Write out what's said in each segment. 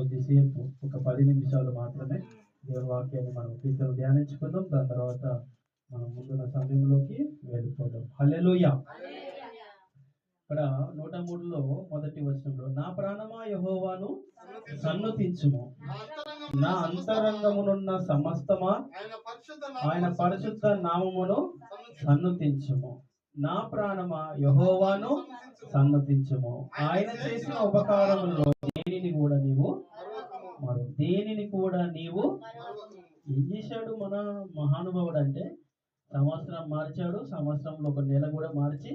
కొద్దిసేపు ఒక 10 నిమిషాలు మాత్రమే దేవుని వాక్యాన్ని మనం కీర్తన ధ్యానించుకుందాం. దాని తర్వాత మనం ముందున్న సమయంలోకి వెళ్ళిపోదాం. హల్లెలూయా. ఇక్కడ 103లో మొదటి వచనంలో, నా ప్రాణమా యెహోవాను సన్నుతించుము, నా అంతరంగమునున్న సమస్తమా ఆయన పరిశుద్ధ నామమును సన్నుతించుము. నా ప్రాణమా యెహోవాను సన్నుతించుము, ఆయన చేసిన ఉపకారములలో దేనిని కూడా నీవు ఏం చేశాడు మన మహానుభావుడు అంటే, సంవత్సరం మార్చాడు, సంవత్సరంలో ఒక నెల కూడా మార్చి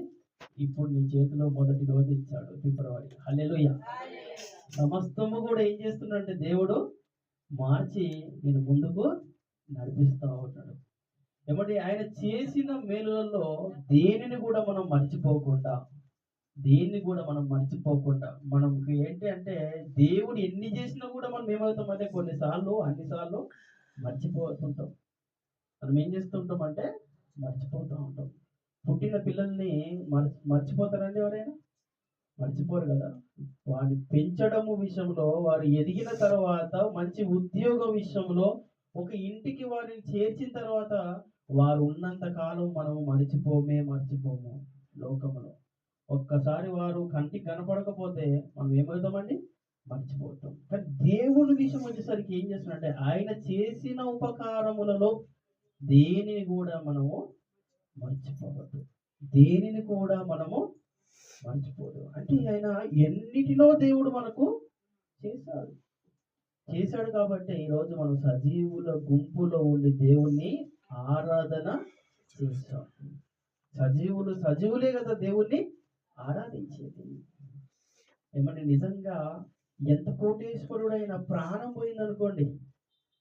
ఇప్పుడు నీ చేతిలో మొదటి రోజు ఇచ్చాడు, ఫిబ్రవరి. హల్లెలూయా. సమస్తము కూడా ఏం చేస్తున్నాడంటే దేవుడు మార్చి నేను ముందుకు నడిపిస్తా ఉన్నాడు. ఏమంటే ఆయన చేసిన మేలులలో దేనిని కూడా మనం మర్చిపోకుండా మనకి ఏంటి అంటే, దేవుడు ఎన్ని చేసినా కూడా మనం ఏమవుతామంటే అన్నిసార్లు మర్చిపోతుంటాం. మనం ఏం చేస్తుంటాం అంటే మర్చిపోతూ ఉంటాం. పుట్టిన పిల్లల్ని మర్చిపోతారండి ఎవరైనా? మర్చిపోరు కదా. వారిని పెంచడము విషయంలో, వారు ఎదిగిన తర్వాత మంచి ఉద్యోగ విషయంలో, ఒక ఇంటికి వారిని చేర్చిన తర్వాత వారు ఉన్నంత కాలం మనము మర్చిపోము లోకములో. ఒక్కసారి వారు కంటికి కనపడకపోతే మనం ఏమవుతామండి? మర్చిపోతాం. కానీ దేవుని విషయం వచ్చేసరికి ఏం చేస్తున్నాడంటే, ఆయన చేసిన ఉపకారములలో దేనిని కూడా మనము మర్చిపోవద్దు. అంటే ఆయన ఎన్నిటిలో దేవుడు మనకు చేశాడు కాబట్టి ఈరోజు మనం సజీవుల గుంపులో ఉండి దేవుణ్ణి ఆరాధన చేస్తాం. సజీవులే కదా దేవుణ్ణి ఆరాధించేది. ఏమంటే నిజంగా ఎంత కోటేశ్వరుడైన ప్రాణం పోయిందనుకోండి,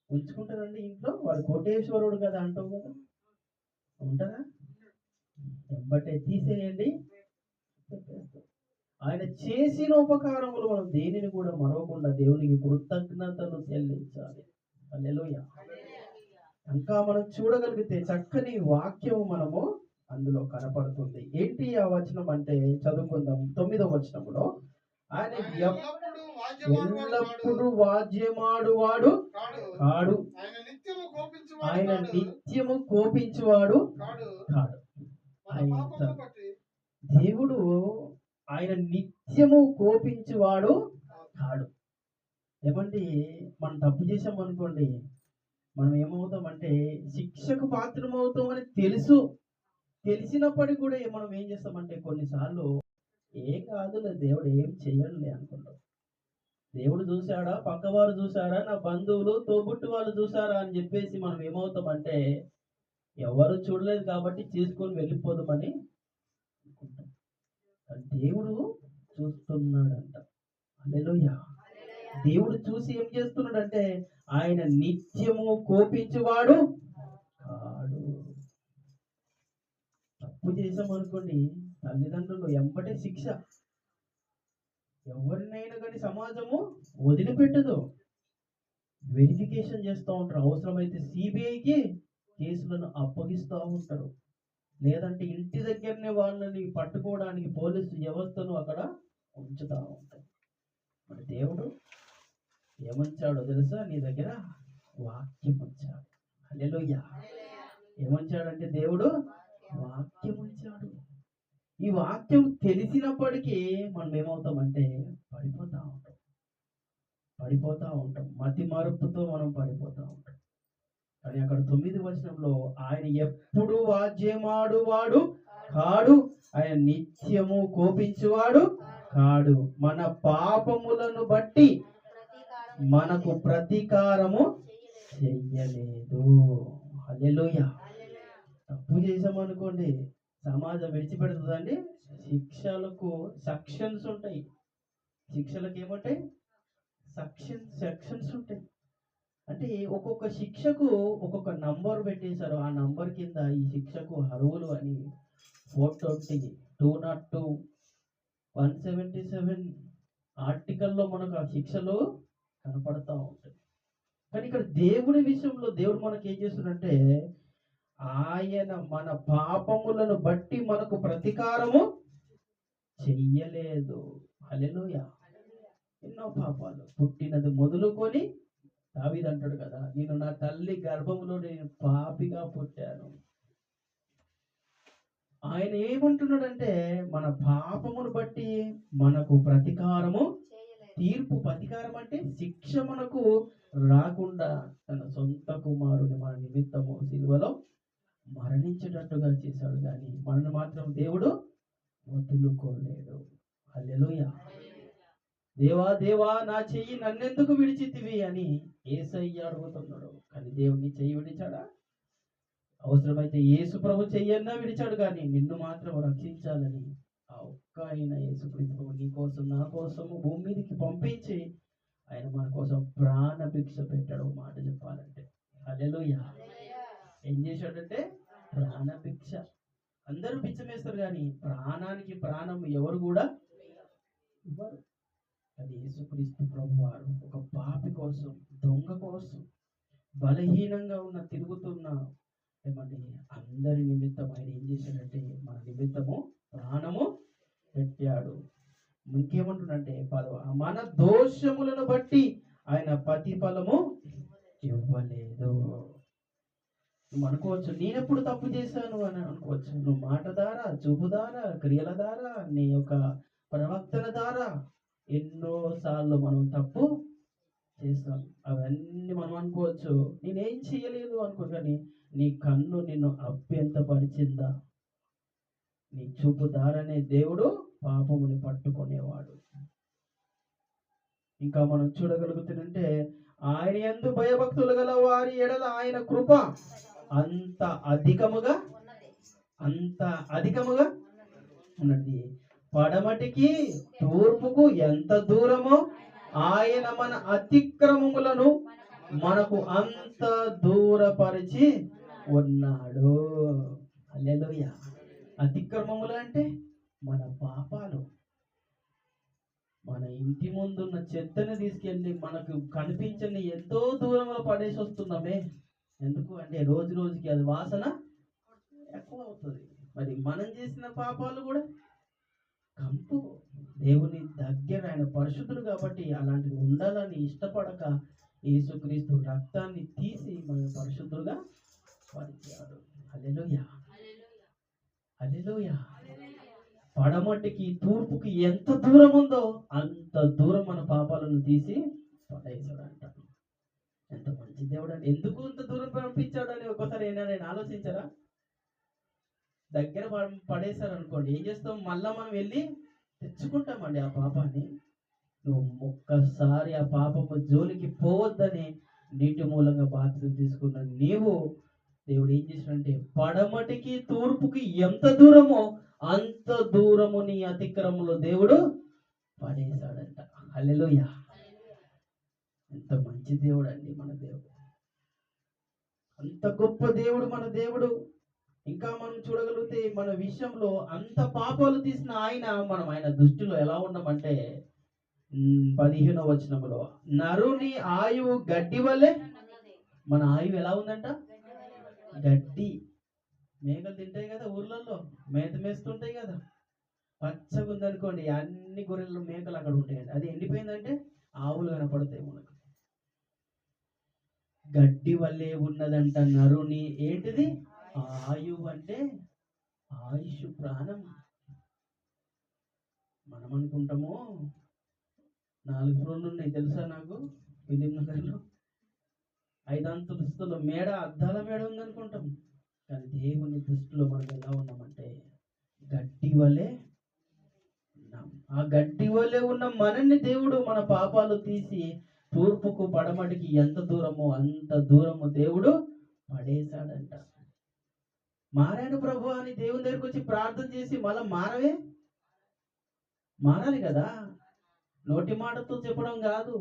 ఉంచుకుంటారండి ఇంట్లో? వాడు కోటేశ్వరుడు కదా అంటావు కదా, ఉంటారా? ఎంబటే తీసేయండి. ఆయన చేసిన ఉపకారములు మనం దేనిని కూడా మరవకుండా దేవునికి కృతజ్ఞతలు చెల్లించాలి. హల్లెలూయా. ఇంకా మనం చూడగలిగితే చక్కని వాక్యం మనము అందులో కనపడుతుంది. ఏంటి ఆ వచనం అంటే చదువుకుందాం. 9వ వచనంలో, ఆయన ఎల్లప్పుడూ వాద్యమాడువాడు కాడు, ఆయన నిత్యము కోపించువాడు కాడు. దేవుడు ఆయన నిత్యము కోపించువాడు కాడు. ఏమండి, మనం తప్పు చేసాం అనుకోండి, మనం ఏమవుతామంటే శిక్షకు పాత్రమవుతామని తెలిసినప్పటికీ కూడా మనం ఏం చేస్తామంటే కొన్నిసార్లు ఏం కాదులే, దేవుడు ఏం చెయ్యడులే అనుకుంటాం. దేవుడు చూశాడా, పక్కవారు చూశారా, నా బంధువులు తోబుట్టు వాళ్ళు చూశారా అని చెప్పేసి మనం ఏమవుతామంటే ఎవరు చూడలేదు కాబట్టి చేసుకొని వెళ్ళిపోదామని అనుకుంటాం. దేవుడు చూస్తున్నాడంట. హల్లెలూయా. దేవుడు చూసి ఏం చేస్తున్నాడంటే, ఆయన నిత్యము కోపించువాడు కాడు. తప్పు చేసామనుకోండి, తల్లిదండ్రులు ఎంబటే శిక్ష. ఎవరినైనా కానీ సమాజము వదిలిపెట్టదు, వెరిఫికేషన్ చేస్తూ ఉంటారు. అవసరమైతే సిబిఐకి కేసులను అప్పగిస్తూ ఉంటారు. లేదంటే ఇంటి దగ్గరనే వాళ్ళని పట్టుకోవడానికి పోలీసు వ్యవస్థను అక్కడ ఉంచుతూ ఉంటారు. మరి దేవుడు ఏమంచాడో తెలుసా? నీ దగ్గర వాక్యం ఉంచాడు. హల్లెలూయా. ఏమంచాడంటే దేవుడు వాక్యం ఉంచాడు. ఈ వాక్యం తెలిసినప్పటికీ మనం ఏమవుతామంటే పడిపోతా ఉంటాం. మతి మరుపుతో మనం పడిపోతా ఉంటాం. కానీ అక్కడ 9వ వచనంలో, ఆయన ఎప్పుడు వాద్యమాడువాడు కాడు, ఆయన నిత్యము కోపించువాడు కాడు, మన పాపములను బట్టి మనకు ప్రతీకారము చెయ్యలేదు. హల్లెలూయా. తప్పు చేసామనుకోండి, సమాజం విడిచిపెడుతుందండి. శిక్షలకు సెక్షన్స్ ఉంటాయి. శిక్షలకు ఏముంటాయి? సెక్షన్స్ ఉంటాయి. అంటే ఒక్కొక్క శిక్షకు ఒక్కొక్క నంబర్ పెట్టేశారు. ఆ నంబర్ కింద ఈ శిక్షకు అర్హులు అని 420, 202, 177 ఆర్టికల్లో మనకు ఆ శిక్షలు కనపడతా ఉంటాయి. కానీ ఇక్కడ దేవుడి విషయంలో దేవుడు మనకి ఏం చేస్తున్నాడంటే, ఆయన మన పాపములను బట్టి మనకు ప్రతీకారము చెయ్యలేదు. హల్లెలూయా. ఎన్నో పాపాలు పుట్టినది మొదలుకొని దావీదు అంటాడు కదా, నేను నా తల్లి గర్భంలో నేను పాపిగా పుట్టాను. ఆయన ఏమంటున్నాడంటే మన పాపమును బట్టి మనకు ప్రతీకారము తీర్పు, ప్రతీకారం అంటే శిక్ష మనకు రాకుండా తన సొంత కుమారుని మన నిమిత్తము సిలువలో మరణించేటట్టుగా చేశాడు. కానీ మనల్ని మాత్రం దేవుడు వదులుకోలేడు. హల్లెలూయా. దేవా దేవా నా చెయ్యి నన్నెందుకు విడిచితివి అని యేసయ్య అడుగుతున్నాడు. కానీ దేవుని చెయ్యి విడిచాడా? అవసరమైతే యేసు ప్రభు చెయ్యన్నా విడిచాడు, కానీ నిన్ను మాత్రం రక్షించాలని ఆ ఒక్క ఆయన యేసుక్రీస్తు నీ కోసం నా కోసము భూమి మీదకి పంపించి ఆయన మన కోసం ప్రాణ భిక్ష పెట్టాడు. మాట చెప్పాలంటే హల్లెలూయా. ఏం చేశాడంటే ప్రాణ భిక్ష. అందరూ భిక్షం వేస్తారు, కానీ ప్రాణానికి ప్రాణం ఎవరు కూడా ఇవ్వరు. అది యేసుక్రీస్తు ప్రభు వారు ఒక పాపి కోసం, దొంగ కోసం, బలహీనంగా ఉన్న తిరుగుతున్న ఏమంటే అందరి నిమిత్తం ఆయన ఏం చేశాడంటే మన నిమిత్తము ప్రాణము పెట్టాడు. ఇంకేమంటుండంటే మన దోషములను బట్టి ఆయన ప్రతిఫలము ఇవ్వలేదు. నువ్వు అనుకోవచ్చు నేనెప్పుడు తప్పు చేశాను అని అనుకోవచ్చు. నువ్వు మాట ద్వారా, చూపు ద్వారా, క్రియల ద్వారా, నీ యొక్క ప్రవర్తన ద్వారా ఎన్నోసార్లు మనం తప్పు చేస్తాం. అవన్నీ మనం అనుకోవచ్చు నేనేం చేయలేదు అనుకో, కానీ నీ కన్ను నిన్ను అభ్యంతపరిచిందా? నీ చూపు ద్వారానే దేవుడు పాపముని పట్టుకునేవాడు. ఇంకా మనం చూడగలుగుతుందంటే ఆయన యందు భయభక్తులు గల వారి ఎడల ఆయన కృప అంత అధికముగా ఉన్నది. పడమటికి తూర్పుకు ఎంత దూరమో ఆయన మన అతిక్రమములను మనకు అంత దూరపరిచి ఉన్నాడు. హల్లెలూయా. అతిక్రమములు అంటే మన పాపాలు. మన ఇంటి ముందున్న చెత్తని తీసుకెళ్ళి మనకు కనిపించని ఎంతో దూరంలో పడేసి వస్తున్నామే. ఎందుకు అంటే రోజు రోజుకి అది వాసన ఎక్కువ అవుతుంది. మరి మనం చేసిన పాపాలు కూడా కంపు. దేవుని దగ్గర ఆయన పరిశుద్ధుడు కాబట్టి అలాంటిది ఉండాలని ఇష్టపడక యేసుక్రీస్తు రక్తాన్ని తీసి మన పరిశుద్ధులుగా పరిచాడు. హల్లెలూయా. హల్లెలూయా. పడమటికి తూర్పుకి ఎంత దూరం ఉందో అంత దూరం మన పాపాలను తీసి పడేశాడంట. ఎంత మంచి దేవుడు అండి. ఎందుకు ఇంత దూరం పంపించాడని ఒకసారి ఏమైనా ఆలోచించారా? దగ్గర పడేశారనుకోండి, ఏం చేస్తాం? మళ్ళా మనం వెళ్ళి తెచ్చుకుంటామండి ఆ పాపాన్ని. నువ్వు ఒక్కసారి ఆ పాపము జోలికి పోవద్దని నీటి మూలంగా బాధ్యత తీసుకున్న నీవు దేవుడు ఏం చేశాడంటే పడమటికి తూర్పుకి ఎంత దూరమో అంత దూరము నీ అతిక్రమంలో దేవుడు పడేశాడంట. హల్లెలూయా. ఎంత మంచి దేవుడు అండి మన దేవుడు. అంత గొప్ప దేవుడు మన దేవుడు. ఇంకా మనం చూడగలిగితే మన విషయంలో అంత పాపాలు తీసిన ఆయన దృష్టిలో ఎలా ఉన్నామంటే 15వ వచనంలో నరుని ఆయువు గడ్డి వల్లే. మన ఆయువు ఎలా ఉందంట? గడ్డి. మేకలు తింటాయి కదా, ఊర్లలో మేత మేస్తుంటాయి కదా. పచ్చగా ఉందనుకోండి, అన్ని గొర్రెలు మేకలు అక్కడ ఉంటాయండి. అది ఎండిపోయిందంటే ఆవులు కనపడతాయి మనకు. గడ్డి వల్లే ఉన్నదంట నరుని ఏంటిది ఆయువు అంటే ఆయుష్, ప్రాణం. మనం అనుకుంటాము 4 ఫ్లోర్లు ఉన్నాయి తెలుసా నాకు ఫిలిం నగర్లో, 5 అంతస్తుల మేడ, అద్దాల మేడ ఉందనుకుంటాం. కానీ దేవుని దృష్టిలో మనం ఎలా ఉన్నామంటే గడ్డి వలె ఉన్నాం. ఆ గడ్డి వలె ఉన్న మనల్ని దేవుడు మన పాపాలు తీసి తూర్పుకు పడమటికి ఎంత దూరమో అంత దూరము దేవుడు పడేశాడంట. మారాడు ప్రభు అని దేవుని దగ్గరికి వచ్చి ప్రార్థన చేసి మళ్ళా మారాలి కదా. నోటి మాటతో చెప్పడం కాదు,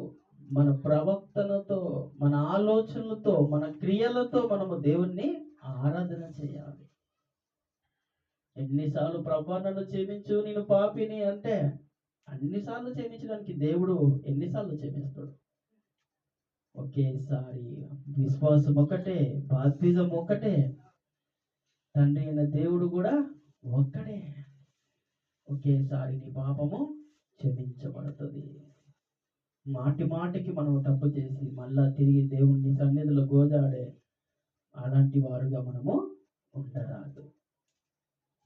మన ప్రవర్తనతో, మన ఆలోచనలతో, మన క్రియలతో మనము దేవుణ్ణి ఆరాధన చేయాలి. ఎన్నిసార్లు ప్రభు నన్ను క్షమించు నేను పాపిని అంటే అన్నిసార్లు క్షమించడానికి దేవుడు ఎన్నిసార్లు క్షమిస్తాడు? ఒకేసారి. విశ్వాసం ఒకటే, బాప్తిజం ఒకటే, తండ్రి అయిన దేవుడు కూడా ఒక్కడే. ఒకేసారి నీ పాపము క్షమించబడుతుంది. మాటి మాటికి మనం తప్పు చేసి మళ్ళా తిరిగి దేవుని సన్నిధిలో గోజాడే అలాంటి వారుగా మనము ఉండరాదు.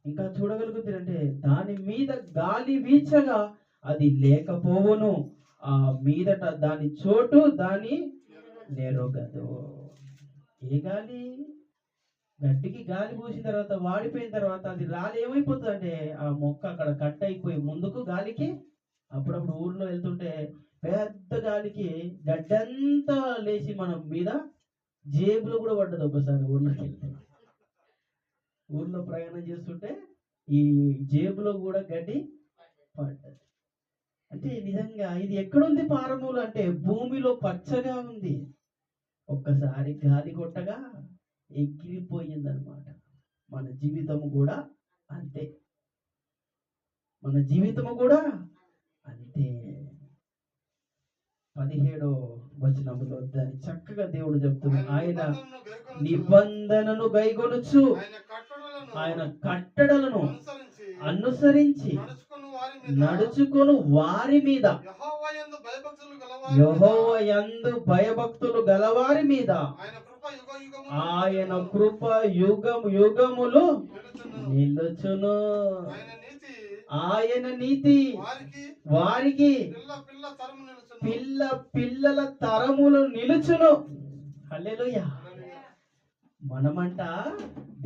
ఇంకా చూడగలుగుతారంటే దాని మీద గాలి వీచగా అది లేకపోవును, ఆ మీదట దాని చోటు దాని నెరగదు. ఏ గాలి? గట్టికి గాలి పూసిన తర్వాత వాడిపోయిన తర్వాత అది రాలి ఏమైపోతుంది అంటే ఆ మొక్క అక్కడ కట్ అయిపోయి ముందుకు గాలికి అప్పుడప్పుడు ఊర్లో వెళ్తుంటే పెద్ద గాలికి గడ్డంతా లేచి మనం మీద జేబులో కూడా పడ్డది. ఒకసారి ఊర్లోకి వెళ్తే ఊర్లో ప్రయాణం చేస్తుంటే ఈ జేబులో కూడా గడ్డి పడ్డది. అంటే నిజంగా ఇది ఎక్కడుంది పారమూలు అంటే భూమిలో పచ్చగా ఉంది. ఒక్కసారి గాలి కొట్టగా ఎగిరిపోయిందనమాట. మన జీవితము కూడా అంతే. మన జీవితము కూడా అంతే. 17వ వచనములో దాన్ని చక్కగా దేవుడు చెప్తున్నాడు. ఆయన నిబంధనను గైకొనుచు ఆయన కట్టడలను అనుసరించి నడుచుకొని వారి మీద, యెహోవా యందు భయభక్తులు గలవారి మీద ఆయన కృప యుగం యుగములు నిలుచును. ఆయన నీతి వారికి పిల్ల పిల్లల తరములు నిలుచును. హల్లెలూయా. మనమంట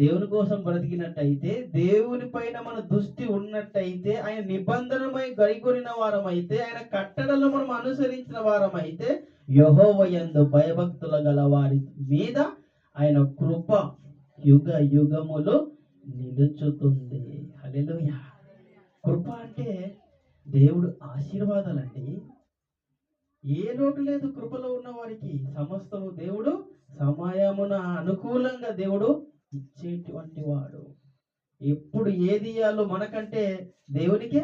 దేవుని కోసం బ్రతికినట్టయితే, దేవుని పైన మన దృష్టి ఉన్నట్టయితే, ఆయన నిబంధనమై గైకొనిన వారమైతే, ఆయన కట్టడలు మనం అనుసరించిన వారమైతే, యెహోవా యందు భయభక్తుల గల వారి మీద ఆయన కృప యుగ యుగములు నిలుచుతుంది. హల్లెలూయా. కృప అంటే దేవుడు ఆశీర్వాదాలండి. ఏ లోటు లేదు కృపలో ఉన్న వారికి. సమస్తము దేవుడు సమయమున అనుకూలంగా దేవుడు ఇచ్చేటువంటి వాడు. ఎప్పుడు ఏది ఇయ్యాలో మనకంటే దేవునికే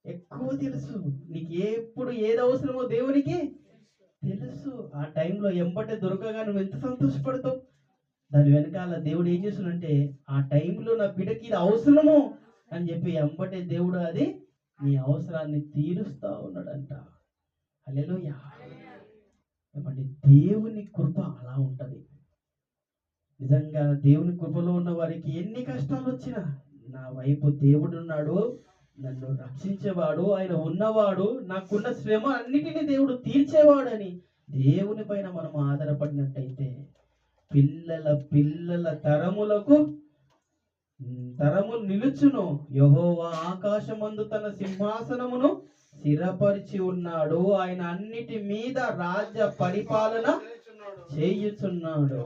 ఎక్కువ తెలుసు. నీకు ఎప్పుడు ఏది అవసరమో దేవునికి తెలుసు. ఆ టైంలో ఎంబటే దొరకగా నువ్వు ఎంత సంతోషపడతావు. దాని వెనకాల దేవుడు ఏం చేస్తున్నాడంటే ఆ టైంలో నా బిడ్డకి ఇది అవసరము అని చెప్పి ఎంబటే దేవుడు అది నీ అవసరాన్ని తీరుస్తా ఉన్నాడంట. హల్లెలూయా. ఏమంటే దేవుని కృప అలా ఉంటది. నిజంగా దేవుని కృపలో ఉన్న వారికి ఎన్ని కష్టాలు వచ్చినా నా వైపు దేవుడు ఉన్నాడు, నన్ను రక్షించేవాడు, ఆయన ఉన్నవాడు, నాకున్న శ్రమ అన్నిటినీ దేవుడు తీర్చేవాడని దేవుని పైన మనం ఆధారపడినట్టయితే పిల్లల పిల్లల తరములకు తరములు నిలుచును. యెహోవా ఆకాశమందు తన సింహాసనమును స్థిరపరిచి ఉన్నాడు. ఆయన అన్నిటి మీద రాజ్య పరిపాలన చేయుచున్నాడు.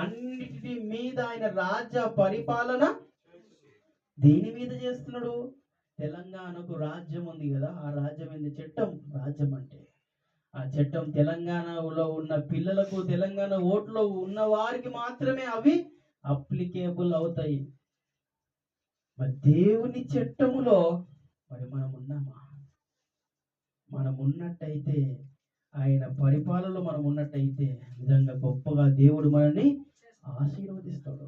అన్నిటి మీద ఆయన రాజ్య పరిపాలన దేని మీద చేస్తున్నాడు? తెలంగాణకు రాజ్యం ఉంది కదా, ఆ రాజ్యం ఏంది? చట్టం. రాజ్యం అంటే ఆ చట్టం తెలంగాణలో ఉన్న పిల్లలకు, తెలంగాణ ఓట్లో ఉన్న వారికి మాత్రమే అవి అప్లికేబుల్ అవుతాయి. మరి దేవుని చట్టములో మరి మనం ఉన్నామా? మనం ఉన్నట్టయితే, ఆయన పరిపాలనలో మనం ఉన్నట్టయితే నిజంగా గొప్పగా దేవుడు మనల్ని ఆశీర్వదిస్తాడు.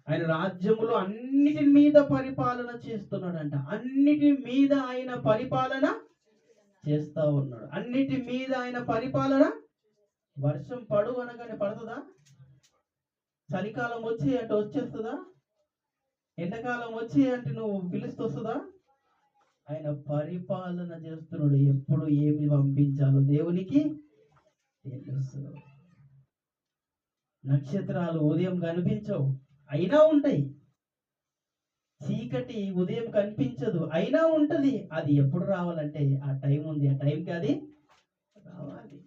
ఆయన రాజ్యములో అన్నిటి మీద పరిపాలన చేస్తున్నాడంట. అన్నిటి మీద ఆయన పరిపాలన చేస్తా ఉన్నాడు. అన్నిటి మీద ఆయన పరిపాలన. వర్షం పడు అనగానే పడుతుందా? చలికాలం వచ్చి అంటే వచ్చేస్తుందా? ఎండాకాలం వచ్చి అంటే నువ్వు పిలుస్తూ వస్తుందా? ఆయన పరిపాలన చేస్తున్నాడు. ఎప్పుడు ఏమి పంపించాలో దేవునికి తెలుసు. నక్షత్రాలు ఉదయం కనిపించవు, అయినా ఉంటాయి. చీకటి ఉదయం కనిపించదు, అయినా ఉంటది. అది ఎప్పుడు రావాలంటే ఆ టైం ఉంది, ఆ టైంకి అది రావాలి.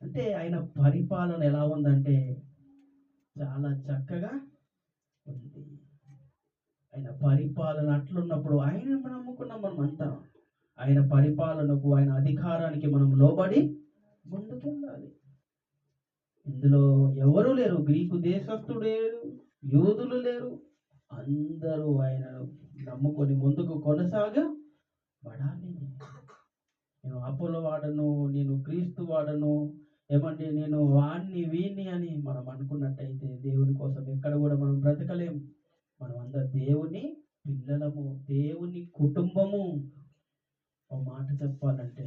అంటే ఆయన పరిపాలన ఎలా ఉందంటే చాలా చక్కగా ఉంది. ఆయన పరిపాలన అట్లున్నప్పుడు ఆయన నమ్ముకున్నాం మనం అంతా. ఆయన పరిపాలనకు, ఆయన అధికారానికి మనం లోబడి ముందుకెళ్ళాలి. ఇందులో ఎవరు లేరు, గ్రీకు దేశస్థుడు లేరు, యూదులు లేరు, అందరూ ఆయనను నమ్ముకొని ముందుకు కొనసాగబడాలి. నేను అపోలో వాడను, నేను క్రీస్తు వాడను, ఏమంటే నేను వాణ్ణి వీణ్ణి అని మనం అనుకున్నట్టయితే దేవుని కోసం ఎక్కడ కూడా మనం బ్రతకలేము. మనం అందరం దేవుని పిల్లలము, దేవుని కుటుంబము. ఒక మాట చెప్పాలంటే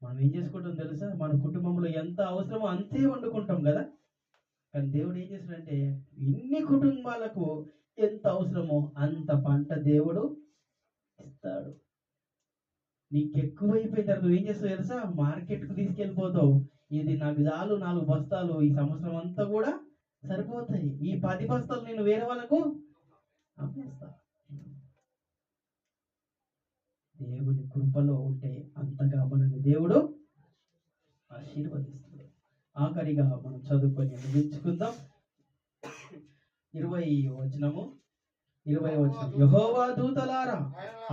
మనం ఏం చేసుకుంటాం తెలుసా? మన కుటుంబంలో ఎంత అవసరమో అంతే వండుకుంటాం కదా. కానీ దేవుడు ఏం చేస్తాడంటే ఇన్ని కుటుంబాలకు ఎంత అవసరమో అంత పంట దేవుడు ఇస్తాడు. నీకు ఎక్కువైపోయిన తర్వాత నువ్వు ఏం చేస్తావు తెలుసా? మార్కెట్కు తీసుకెళ్ళిపోతావు. ఇది నాకు చాలు 4 బస్తాలు ఈ సంవత్సరం అంతా కూడా సరిపోతాయి. ఈ 10 బస్తాలు నేను వేరే వాళ్ళకు అమ్మేస్తా. దేవుని కృపలో ఉంటే అంతగా మనల్ని దేవుడు ఆశీర్వదిస్తాడు. ఆఖరిగా మనం చదువుకొని ముగించుకుందాం. 20 వచనము. యెహోవా దూతలారా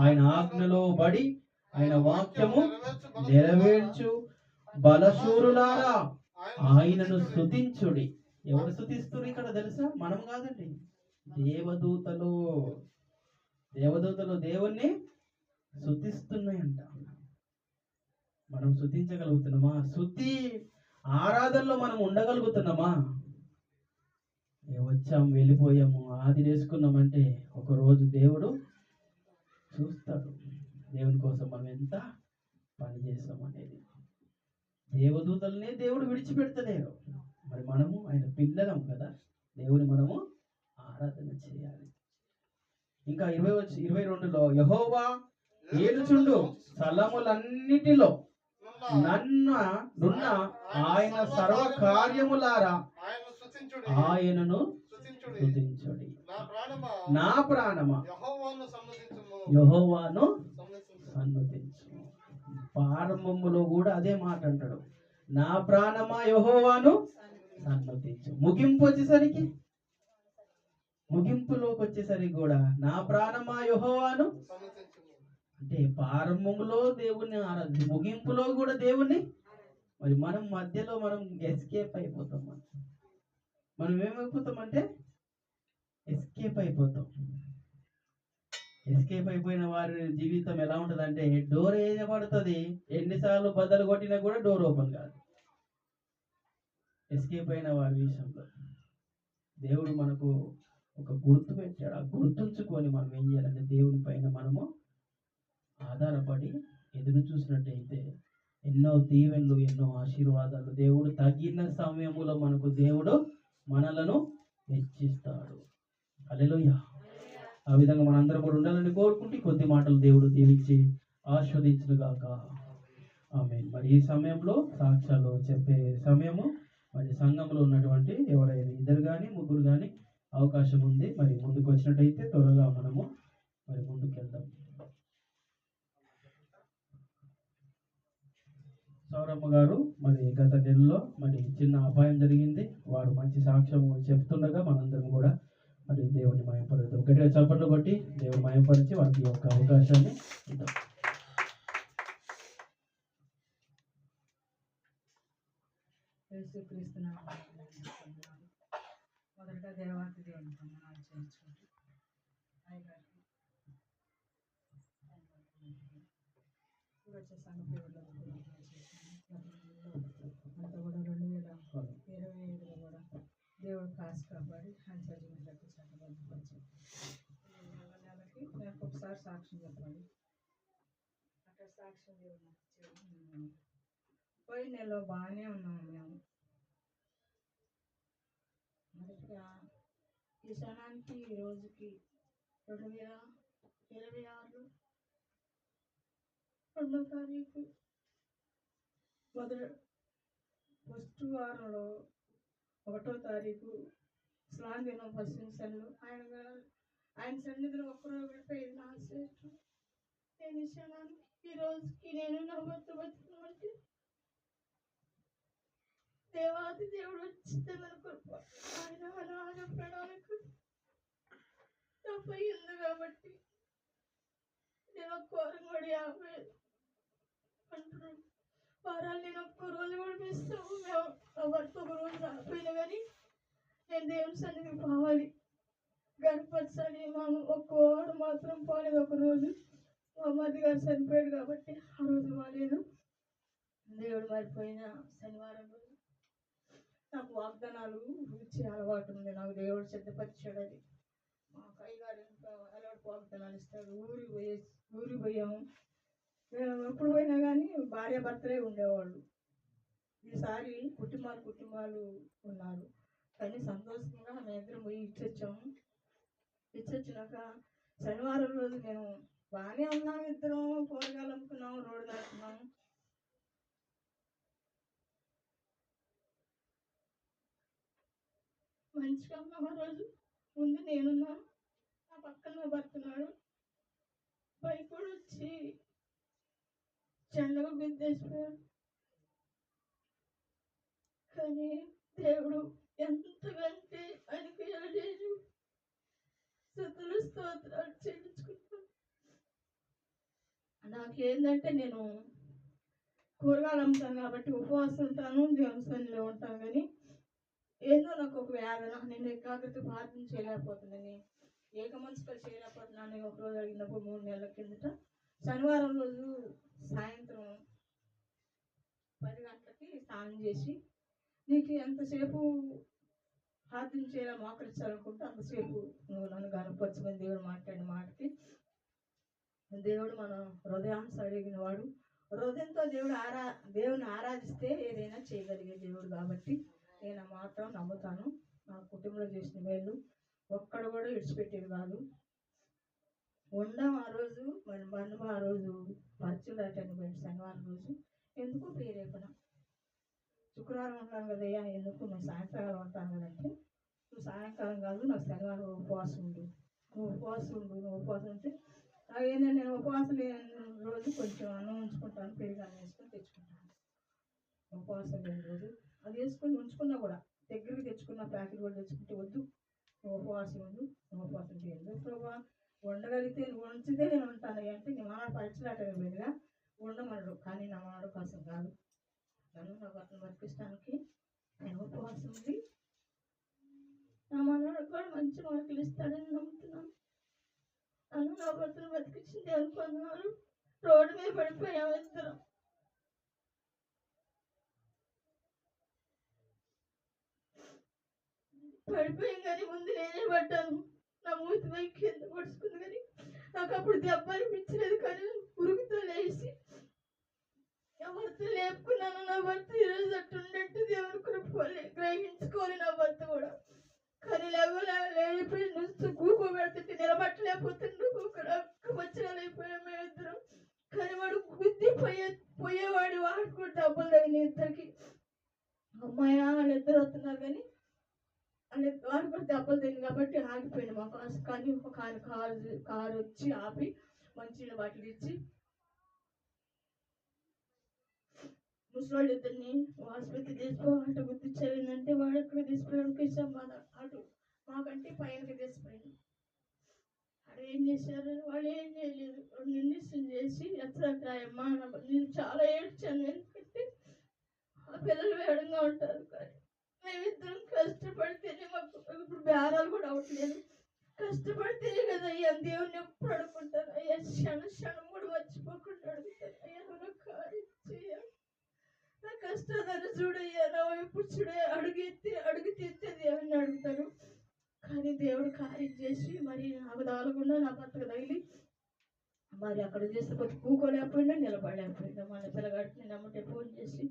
ఆయన ఆజ్ఞలో బడి ఆయన వాక్యము నెరవేర్చు బలశూరులారా ఆయనను స్తుతించుడి. ఎవరు స్తుతిస్తున్నారు ఇక్కడ తెలుసా? మనం కాదండి, దేవదూతలు. దేవదూతలు దేవుణ్ణి స్తుతిస్తున్నాయంట. మనం స్తుతించగలుగుతున్నామా? స్తుతి ఆరాధనలో మనం ఉండగలుగుతున్నామా? వచ్చాము, వెళ్ళిపోయాము, ఆది చేసుకున్నామంటే ఒకరోజు దేవుడు చూస్తాడు. దేవుని కోసం మనం ఎంత పని చేస్తాం అనేది. దేవదూతలనే దేవుడు విడిచిపెడతలేరు. మరి మనము ఆయన పిల్లలం కదా, దేవుని మనము ఆరాధన చేయాలి. ఇంకా 22లో యెహోవా ఏలుచుండు స్థలములన్నిటిలో నున్న ఆయన సర్వ కార్యములారా ఆయనను స్తుతించుడి. నా ప్రాణమా యెహోవాను సన్నుతించు. ప్రారంభములో కూడా అదే మాట అంటాడు, నా ప్రాణమా యెహోవాను సన్నుతించు. ముగింపులోకి వచ్చేసరికి కూడా నా ప్రాణమా యెహోవాను. అంటే ప్రారంభంలో దేవుణ్ణి ఆరాధన, ముగింపులో కూడా దేవుణ్ణి. మరి మనం మధ్యలో మనం ఎస్కేప్ అయిపోతాం. మనం ఏమైపోతామంటే ఎస్కేప్ అయిపోతాం. ఎస్కేప్ అయిపోయిన వారి జీవితం ఎలా ఉంటుంది అంటే, డోర్ వేయబడుతుంది, ఎన్నిసార్లు బద్దలు కొట్టినా కూడా డోర్ ఓపెన్ కాదు. ఎస్కేప్ అయిన వారి విషయంలో దేవుడు మనకు ఒక గుర్తు పెట్టాడు. ఆ గుర్తుంచుకొని మనం ఏం చేయాలంటే దేవుని పైన మనము ఆధారపడి ఎదురు చూసినట్టయితే ఎన్నో దీవెనలు, ఎన్నో ఆశీర్వాదాలు దేవుడు తగిన సమయంలో దేవుడు మనలను హెచ్చిస్తాడు. హల్లెలూయా. ఆ విధంగా మనందరం కూడా ఉండాలని కోరుకుంటే కొద్ది మాటలు దేవుడు దీవించి ఆస్వాదించుగాక. ఆమేన్. మరి ఈ సమయంలో సాక్ష్యాలు చెప్పే సమయము. మరి సంఘంలో ఉన్నటువంటి ఎవరైనా 2 కానీ 3 కానీ అవకాశం ఉంది. మరి ముందుకు వచ్చినట్టయితే త్వరగా మనము మరి ముందుకు వెళ్దాం. సౌరమ్మ గారు మరి గత నెలలో మరి చిన్న అపాయం జరిగింది. వారు మంచి సాక్ష్యం చెప్తుండగా మనందరం కూడా మరి దేవుని మయంపరుద్దాం. గట్టిగా చప్పట్లు కొట్టి దేవుని మయంపరిచి వారికి యొక్క అవకాశాన్ని ఇద్దాం. మొదటగా దేవాతి దేవుని వందనాలు చేయించుకుంటూ వచ్చే సంఘ దేవుళ్ళ అంతా కూడా 2025లో కూడా దేవుడు కాసు కాపాడి హంసజీవిని గట్టి చట్టబద్ధపరిచి నెలకి నాకు ఒకసారి సాక్ష్యం చెప్పాలి. అక్కడ సాక్ష్యం దేవుడు పోయిన నెలలో బాగానే ఉన్నాము మేము. మొదటిగా ఈ క్షణానికి ఈ రోజుకి 2026 2వ తారీఖు ఫస్ట్ వారంలో 1వ తారీఖు స్నాన దినం పశ్చిమసన్లు ఆయన సన్నిధిలో ఒక్కరోజు గడిపోయింది నా శ్రేష్టం. నేను ఈ క్షణానికి ఈ రోజుకి నేను నా భర్త బతుకున్నట్టు దేవాది దేవుడు వచ్చిందని కృప ఆయన అనాథ ప్రణాళిక నాపై ఉంది కాబట్టి నేను ఒక్క వారం కూడా 50 అంటున్నాను. వారాలు నేను ఒక్క రోజు కూడా మిస్తాము. మేము ఆ భర్త ఒక రోజు రాకపోయినా కానీ నేను దేవుని సన్నిధికి పోవాలి, గణపతి మా ఒక్క వాడు మాత్రం పోలేదు. ఒక రోజు మా మధ్య గారు చనిపోయాడు కాబట్టి ఆ రోజు పోలేదు. దేవుడు మారిపోయిన శనివారం రోజు నాకు వాగ్దానాలు రుచి అలవాటు ఉంది. నాకు దేవుడు సిద్ధపరిచాడు. అది మా అయ్యగారు ఇంకా అలవాటు వాగ్దానాలు ఇస్తాడు. ఊరికి పోయాము. మేము ఎప్పుడు పోయినా కానీ భార్య భర్తలే ఉండేవాళ్ళు. ఈసారి కుటుంబాలు ఉన్నారు. కానీ సంతోషంగా మేము ఇద్దరం పోయి ఇచ్చొచ్చాము. ఇచ్చొచ్చినాక శనివారం రోజు మేము బాగానే ఉన్నాము, ఇద్దరం కూరగాయలు అమ్ముకున్నాము, రోడ్డు దాటున్నాము. మంచిగా ఉన్నాము. ఆ రోజు ముందు నేనున్నాను, నా పక్కన భర్తున్నాడు. బైక్ కూడా వచ్చి చెండగా గుద్దేసిపోయాడు. కానీ దేవుడు ఎంతకంటే ఆయనకు ఏడేడు స్తుతులు స్తోత్రాలు చెల్లించుకుంటాను. నాకేంటంటే నేను కూరగాయలు అమ్ముతాను కాబట్టి ఉపవాసం ఉంటాను, దేవుని సన్నిధిలో ఉంటాను. కానీ ఏదో నాకు ఒక వేదన, నేను ఏకాగ్రత ప్రార్థన చేయలేకపోతున్నాను, ఏక మనసుతో చేయలేకపోతున్నాను. నేను ఒకరోజు అడిగినప్పుడు 3 నెలల కిందట శనివారం రోజు సాయంత్రం 10 గంటలకి స్నానం చేసి నీకు ఎంతసేపు ప్రార్థన చేయాలి మోకరించాలనుకుంటే అంతసేపు నువ్వు నన్ను గనపరచుకొని దేవుడు మాట్లాడిన మాటకి దేవుడు మన హృదయాన్ని అడిగిన వాడు. హృదయంతో దేవుని ఆరాధిస్తే ఏదైనా చేయగలిగే దేవుడు కాబట్టి నేను ఆ మాట నమ్ముతాను. నా కుటుంబంలో చేసిన మేలు ఒక్కడు కూడా విడిచిపెట్టేది కాదు. ఉండం ఆ రోజు మన బంధువు ఆ రోజు పరీక్షలు రాయటానికి పోయింది శనివారం రోజు. ఎందుకు ప్రేరేపణ, శుక్రవారం ఉంటాను కదయ్యా, ఎందుకు నువ్వు సాయంకాలం ఉంటాను కదంటే, నువ్వు సాయంకాలం కాదు, నాకు శనివారం ఉపవాసం ఉండు, నువ్వు ఉపవాసం ఉంటే ఏంటంటే నేను ఉపవాసం లేని రోజు కొంచెం అన్నం ఉంచుకుంటాను, పెరుగు అన్నం వేసుకొని తెచ్చుకుంటాను. ఉపవాసం లేని రోజు అది వేసుకొని ఉంచుకున్నా కూడా దగ్గరికి తెచ్చుకున్న ప్యాకెట్ కూడా తెచ్చుకుంటే వద్దు, నువ్వు ఉపవాసం ఉండు, నువ్వు ఉపవాసం చేయదు ప్రభా, ఉండగలిగితే నువ్వు ఉంచితే నేను ఉంటాను అంటే నీ మనవాడు పరీక్షలాటగా పోయినగా ఉండమనడు. కానీ నా మనవాడు కోసం కాదు, నన్ను నా భర్తను బతికిస్తానికి నేను ఉపవాసం ఉంది నా మనవాడు కూడా మంచి మార్కులు ఇస్తాడని నమ్ముతున్నాను. నన్ను నా భర్తను బతికించింది అనుకున్నాను. రోడ్డు మీద పడిపోయాము ఇద్దరం. పడిపోయాం కానీ ముందు నేనే పడ్డాను. నా మూతి పైకి కింద పడుచుకుంది కానీ నాకు అప్పుడు దెబ్బ అనిపించలేదు. కానీ పురుగుతో లేచి ఎవరితో లేపుకున్నాను. నా భర్త ఈరోజు అట్టుండట్టు దేవుని కృపలే గ్రహించుకోవాలి నా భర్త కూడా. కానీ లేకపోయి నువ్వు గూపు పెడుతుంటే నిలబట్టలేకపోతుండ్రు. వచ్చినాలు అయిపోయాం మేమిద్దరం. కానీ వాడు గుద్ది పోయేవాడు, వాడికి కూడా డబ్బులు తగిన ఇద్దరికి. అమ్మాయి వాళ్ళిద్దరు వస్తున్నారు కానీ వాడు కూడా దెబ్బలు తింది కాబట్టి ఆగిపోయింది మా కాసు. కానీ ఒక కారు వచ్చి ఆపి మంచినీళ్ళ బాటిల్ ఇచ్చి ముసలాళ్ళు ఇద్దరిని ఆసుపత్రి తీసుకో, అటు గుర్తించాలంటే వాడు ఎక్కడ తీసిపోయాడు ఇచ్చాం బాధ. అటు మాకంటే పైనకి తీసిపోయింది. అక్కడ ఏం చేశారు, వాళ్ళు ఏం చేయలేదు. ఇంజక్షన్ చేసి ఎత్తురాయమ్మా నేను చాలా ఏడ్చాను. ఎందుకంటే ఆ పిల్లలు వేడంగా ఉంటారు. కానీ మేమిద్దరం కష్టపడితేనే మాకు ఇప్పుడు బేరాలు కూడా అవ్వట్లేదు. కష్టపడితేనే కదా అయ్యా దేవుని ఎప్పుడు అడుగుంటాను. అయ్యా క్షణం కూడా మర్చిపోకుండా అడుగుతాను. అయ్యా నా కార్యం చేయ, నా కష్టాలను చూడయ్యా, నా ఎప్పుడు చూడ అడుగు తీస్తే దేవుని అడుగుతారు. కానీ దేవుడు కార్యం చేసి మరి నాకు దాలకుండా నా భర్తకు తగిలి మరి అక్కడ చేస్తే కొంచెం కూకోలేకపోయినా నిలబడలేకపోయినా మన పిల్లగాడికి నేను అమ్మటే ఫోన్ చేసి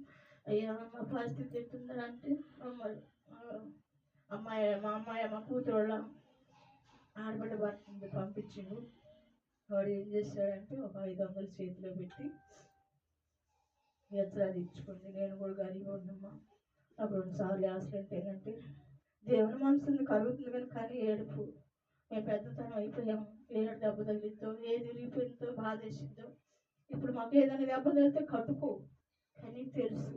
అయ్యా మా పరిస్థితి ఎట్టుందంటే మా అమ్మాయి మా కూతురు వాళ్ళ ఆడబిడ్డ భర్త పంపించిండు. వాడు ఏం చేశాడంటే ఒక 500 చేతిలో పెట్టి ఎత్తురాది ఇచ్చుకుంది. నేను కూడా గరీబ్ ఉండమ్మా, నాకు 2 సార్లు యాక్సిడెంట్ ఏంటంటే దేవుని మనసుని కలుగుతుంది కానీ ఏడుపు. మేము పెద్దతనం అయిపోయాము. ఏడు దెబ్బ తగిలిద్దో, ఏది విరిగిపోయిందో, బాధ వేసిందో. ఇప్పుడు మాకు ఏదైనా దెబ్బ తగిలితే కట్టుకో కానీ తెలుసు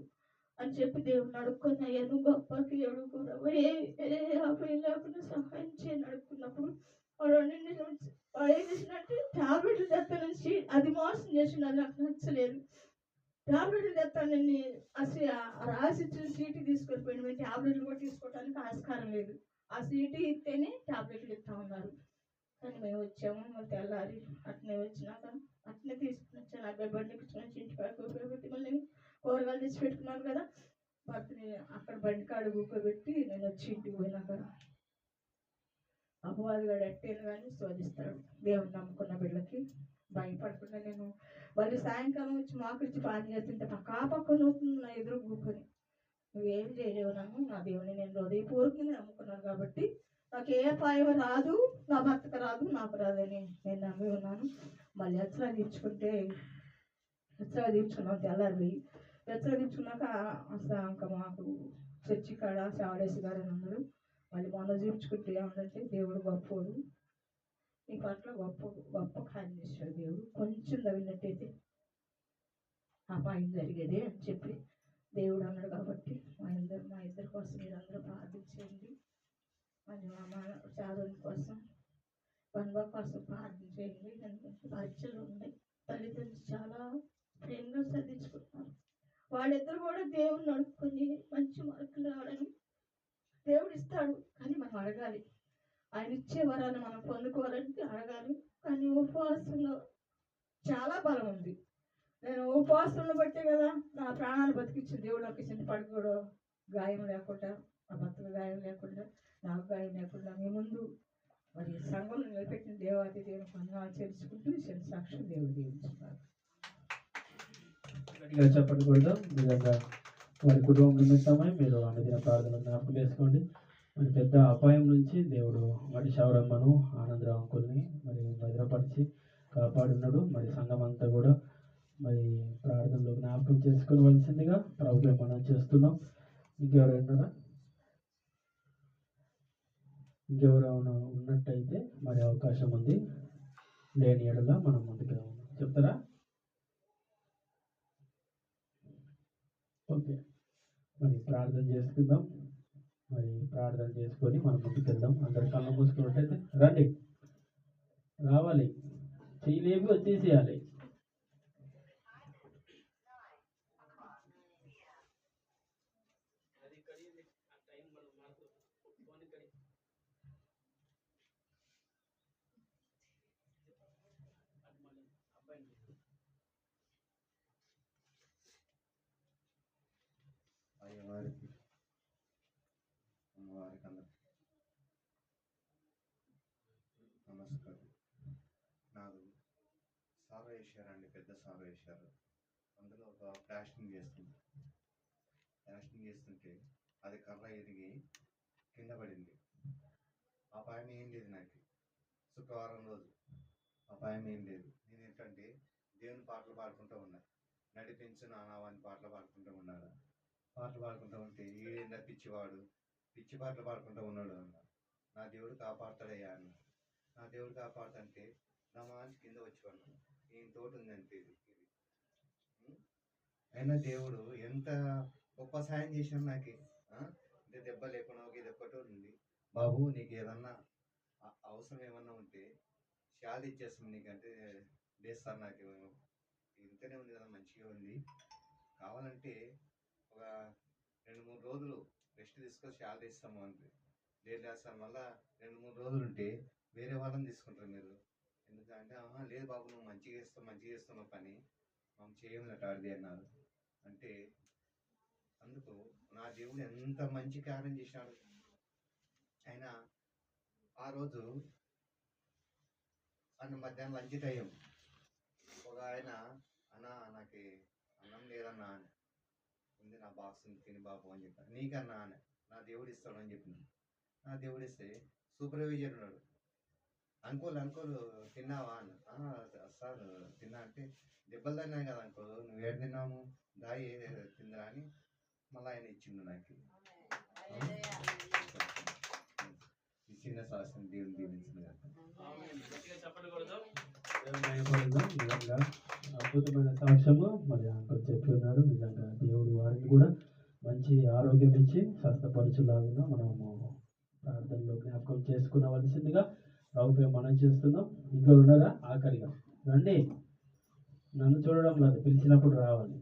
అని చెప్పి దేవుడిని అడుక్కొని అయ్యా నువ్వు గొప్పకి అడుగుకోరావు, ఏ ఆపై లేకుండా సహాయం చేయని అడుక్కున్నప్పుడు వాడు ఏం చేసినట్టు టాబ్లెట్లు తెస్తానని అది మోసం చేసిండు. అది నాకు నచ్చలేదు. టాబ్లెట్లు తెస్తానని అసలు రాసిచ్చిన సీటు తీసుకొని పోయిన మేము టాబ్లెట్లు కూడా తీసుకోవడానికి ఆస్కారం లేదు. ఆ సీటు ఇస్తేనే టాబ్లెట్లు ఇస్తా ఉన్నారు. కానీ మేము వచ్చాము. మళ్ళీ తెల్లారి అట్నే వచ్చినాక అట్నే తీసుకుని వచ్చాను. అబ్బాయి బండికి వచ్చి ఇంటికాడికి ఉపయోగపెట్టి మళ్ళీ కూరగాయలు తెచ్చి పెట్టుకున్నాను కదా, భర్తని అక్కడ బండి కాడ కూకోబెట్టి నేను వచ్చి ఇంటికి పోయినాక అపవాదిగాడు ఎట్టేను కానీ శోధిస్తాడు. దేవుని నమ్ముకున్న బిడ్డలకి భయపడకుండా నేను మళ్ళీ సాయంకాలం వచ్చి మాకుడిచి పాని చేస్తుంటే పక్కన అవుతుంది నా ఎదురు కూర్చొని, నువ్వేం చేయలేవు నన్ను, నా దేవుని నేను హృదయపూర్వకంగా నమ్ముకున్నాను కాబట్టి నాకు ఏ అపాయం రాదు, నా భర్తకు రాదు, నాకు రాదని నేను నమ్మి ఉన్నాను. మళ్ళీ హెచ్చరా తీర్చుకున్నాం తెల్లారి. హెచ్చరా తీర్చుకున్నాక ఇంకా మాకు చర్చి కాడ చావడేసి గారు అని ఉన్నారు. మళ్ళీ మొన్న తీర్చుకుంటే ఏమంటే దేవుడు గొప్పోడు, నీ పట్ల గొప్ప గొప్ప కార్యం చేశాడు దేవుడు, కొంచెం తగినట్టయితే అపాయం జరిగేది అని చెప్పి దేవుడు అన్నాడు. కాబట్టి మా ఇద్దరి కోసం మీరు అందరూ ప్రార్థించండి. మరి మా చారుని కోసం పనుల కోసం ప్రార్థన చేయండి. ఎందుకంటే పరీక్షలు ఉన్నాయి, తల్లిదండ్రులు చాలా ప్రేమగా చదివించుకుంటున్నారు. వాళ్ళిద్దరు కూడా దేవుని నడుపుకొని మంచి మార్కులు రావాలని దేవుడు ఇస్తాడు, కానీ మనం అడగాలి. ఆయన ఇచ్చే వరాన్ని మనం పొందుకోవాలంటే అడగాలి. కానీ ఉపవాసంలో చాలా బలం ఉంది. నేను ఉపవాసంలో బట్టే కదా నా ప్రాణాలు బతికించిన దేవుడు నాకు ఇచ్చిన పడుకోవడం, గాయం లేకుండా, నా భర్తకు గాయం లేకుండా, నాకు గాయం లేకుండా మీ ముందు మరి సంఘంలో నిలబెట్టిన దేవాది దేవుని వందనాలు చేర్చుకుంటూ ఇచ్చిన సాక్షి దేవుడు దీవించున్నారు. చెప్పకూడదు. నిజంగా వారి కుటుంబం నిమిత్తమై మీరు అనుదిన ప్రార్థన జ్ఞాపకం చేసుకోండి. మరి పెద్ద అపాయం నుంచి దేవుడు మరి శౌరమ్మను, ఆనందరావు అంకుల్ని మరి భద్రపరిచి కాపాడున్నాడు. మరి సంఘం అంతా కూడా మరి ప్రార్థనలో జ్ఞాపకం చేసుకోవలసిందిగా ప్రభుత్వం మనం చేస్తున్నాం. ఇంకెవరైనా ఉన్నట్టయితే మరి అవకాశం ఉంది, లేని ఏడలా మనం ముందుకు చెప్తారా? ఓకే, మరి ప్రార్థన చేసుకుందాం. మరి ప్రార్థన చేసుకొని మనం ముందుకు వెళ్దాం. అందరు కళ్ళు మూసుకున్నట్టయితే రండి, రావాలి, చేయలేవి వచ్చేసేయాలి. అయ్యవారికి అమ్మవారికి అందరికి నమస్కారం. నాకు సాగ వేసారండి, పెద్ద సాగ వేశారు. అందులో ఒక ప్లాస్టింగ్ చేస్తుంటే అది కర్ర ఎరిగి కింద పడింది. అపాయం ఏం లేదు నాకు. శుక్రవారం రోజు అపాయం ఏం లేదు. నేను ఏంటంటే దేవుని పాటలు పాడుకుంటూ ఉన్నా, నడిపించు నానావాని పాటలు పాడుకుంటూ ఉన్నాడు. పాటలు పాడుకుంటూ ఉంటే ఈడేందా పిచ్చి పాటలు పాడుకుంటూ ఉన్నాడు అన్న. నా దేవుడు కాపాడుతాడయ్యా అన్న. నా దేవుడు కాపాడుతుంటే నా మనసు కింద వచ్చి పడినా. ఈయన తోటి ఉందంటే ఇది అయినా దేవుడు ఎంత గొప్ప సాయం చేశాను నాకు. అంటే దెబ్బ లేకుండా ఒక ఇది ఒక్కటి ఉంది. బాబు నీకు ఏదన్నా అవసరం ఏమన్నా ఉంటే షాల్ ఇచ్చేస్తాం, నీకంటే లేస్తాను. నాకు ఇంతనే ఉంది కదా, మంచిగా ఉంది. కావాలంటే ఒక 2-3 రోజులు రెస్ట్ తీసుకొని శాలరీ ఇస్తాము అంటే లేదు సార్, మళ్ళీ 2-3 రోజులు ఉంటే వేరే వాళ్ళని తీసుకుంటారు మీరు. ఎందుకంటే లేదు బాబు, నువ్వు మంచిగా చేస్తున్నావు పని, మనం చేయమన్నట్టు ఆడిది అన్నారు. అంటే అందుకు నా దేవుడు ఎంత మంచి కార్యం చేశాడు. ఆయన ఆ రోజు ఆయన మధ్యాహ్నం లంచ్ టైం ఒక ఆయన నాకు అన్నం లేదన్నా ఉంది, నా బాక్స్ తిని బాబు అని చెప్పాను. నీకన్నా అని నా దేవుడు ఇస్తాడు అని చెప్పింది. నా దేవుడు ఇస్తే సూపర్వైజర్ ఉన్నాడు. అంకుల్ తిన్నావా అన్న. సార్ తిన్నా అంటే, దెబ్బలు తిన్నాయి కదా అంకుల్, నువ్వు ఏడు తిన్నాము దాయి తిందా అని మళ్ళీ ఆయన ఇచ్చిండు నాకు. ఈ చిన్న శాస్త్రం దేవుని దీవించింది కదా. నిజంగా అద్భుతమైన సాక్ష్యము మరి అంకుల్ చెప్తున్నారు. నిజంగా దేవుడు వారిని కూడా మంచి ఆరోగ్యం ఇచ్చి స్వస్థపరచులాగా మనము ప్రార్థనలో జ్ఞాపకం చేసుకునవలసిందిగా ప్రభుత్వం మనం చేస్తున్నాం. ఇంకా ఉన్నారా? ఆఖరిగా రండి, నన్ను చూడడం లేదు, పిలిచినప్పుడు రావాలి.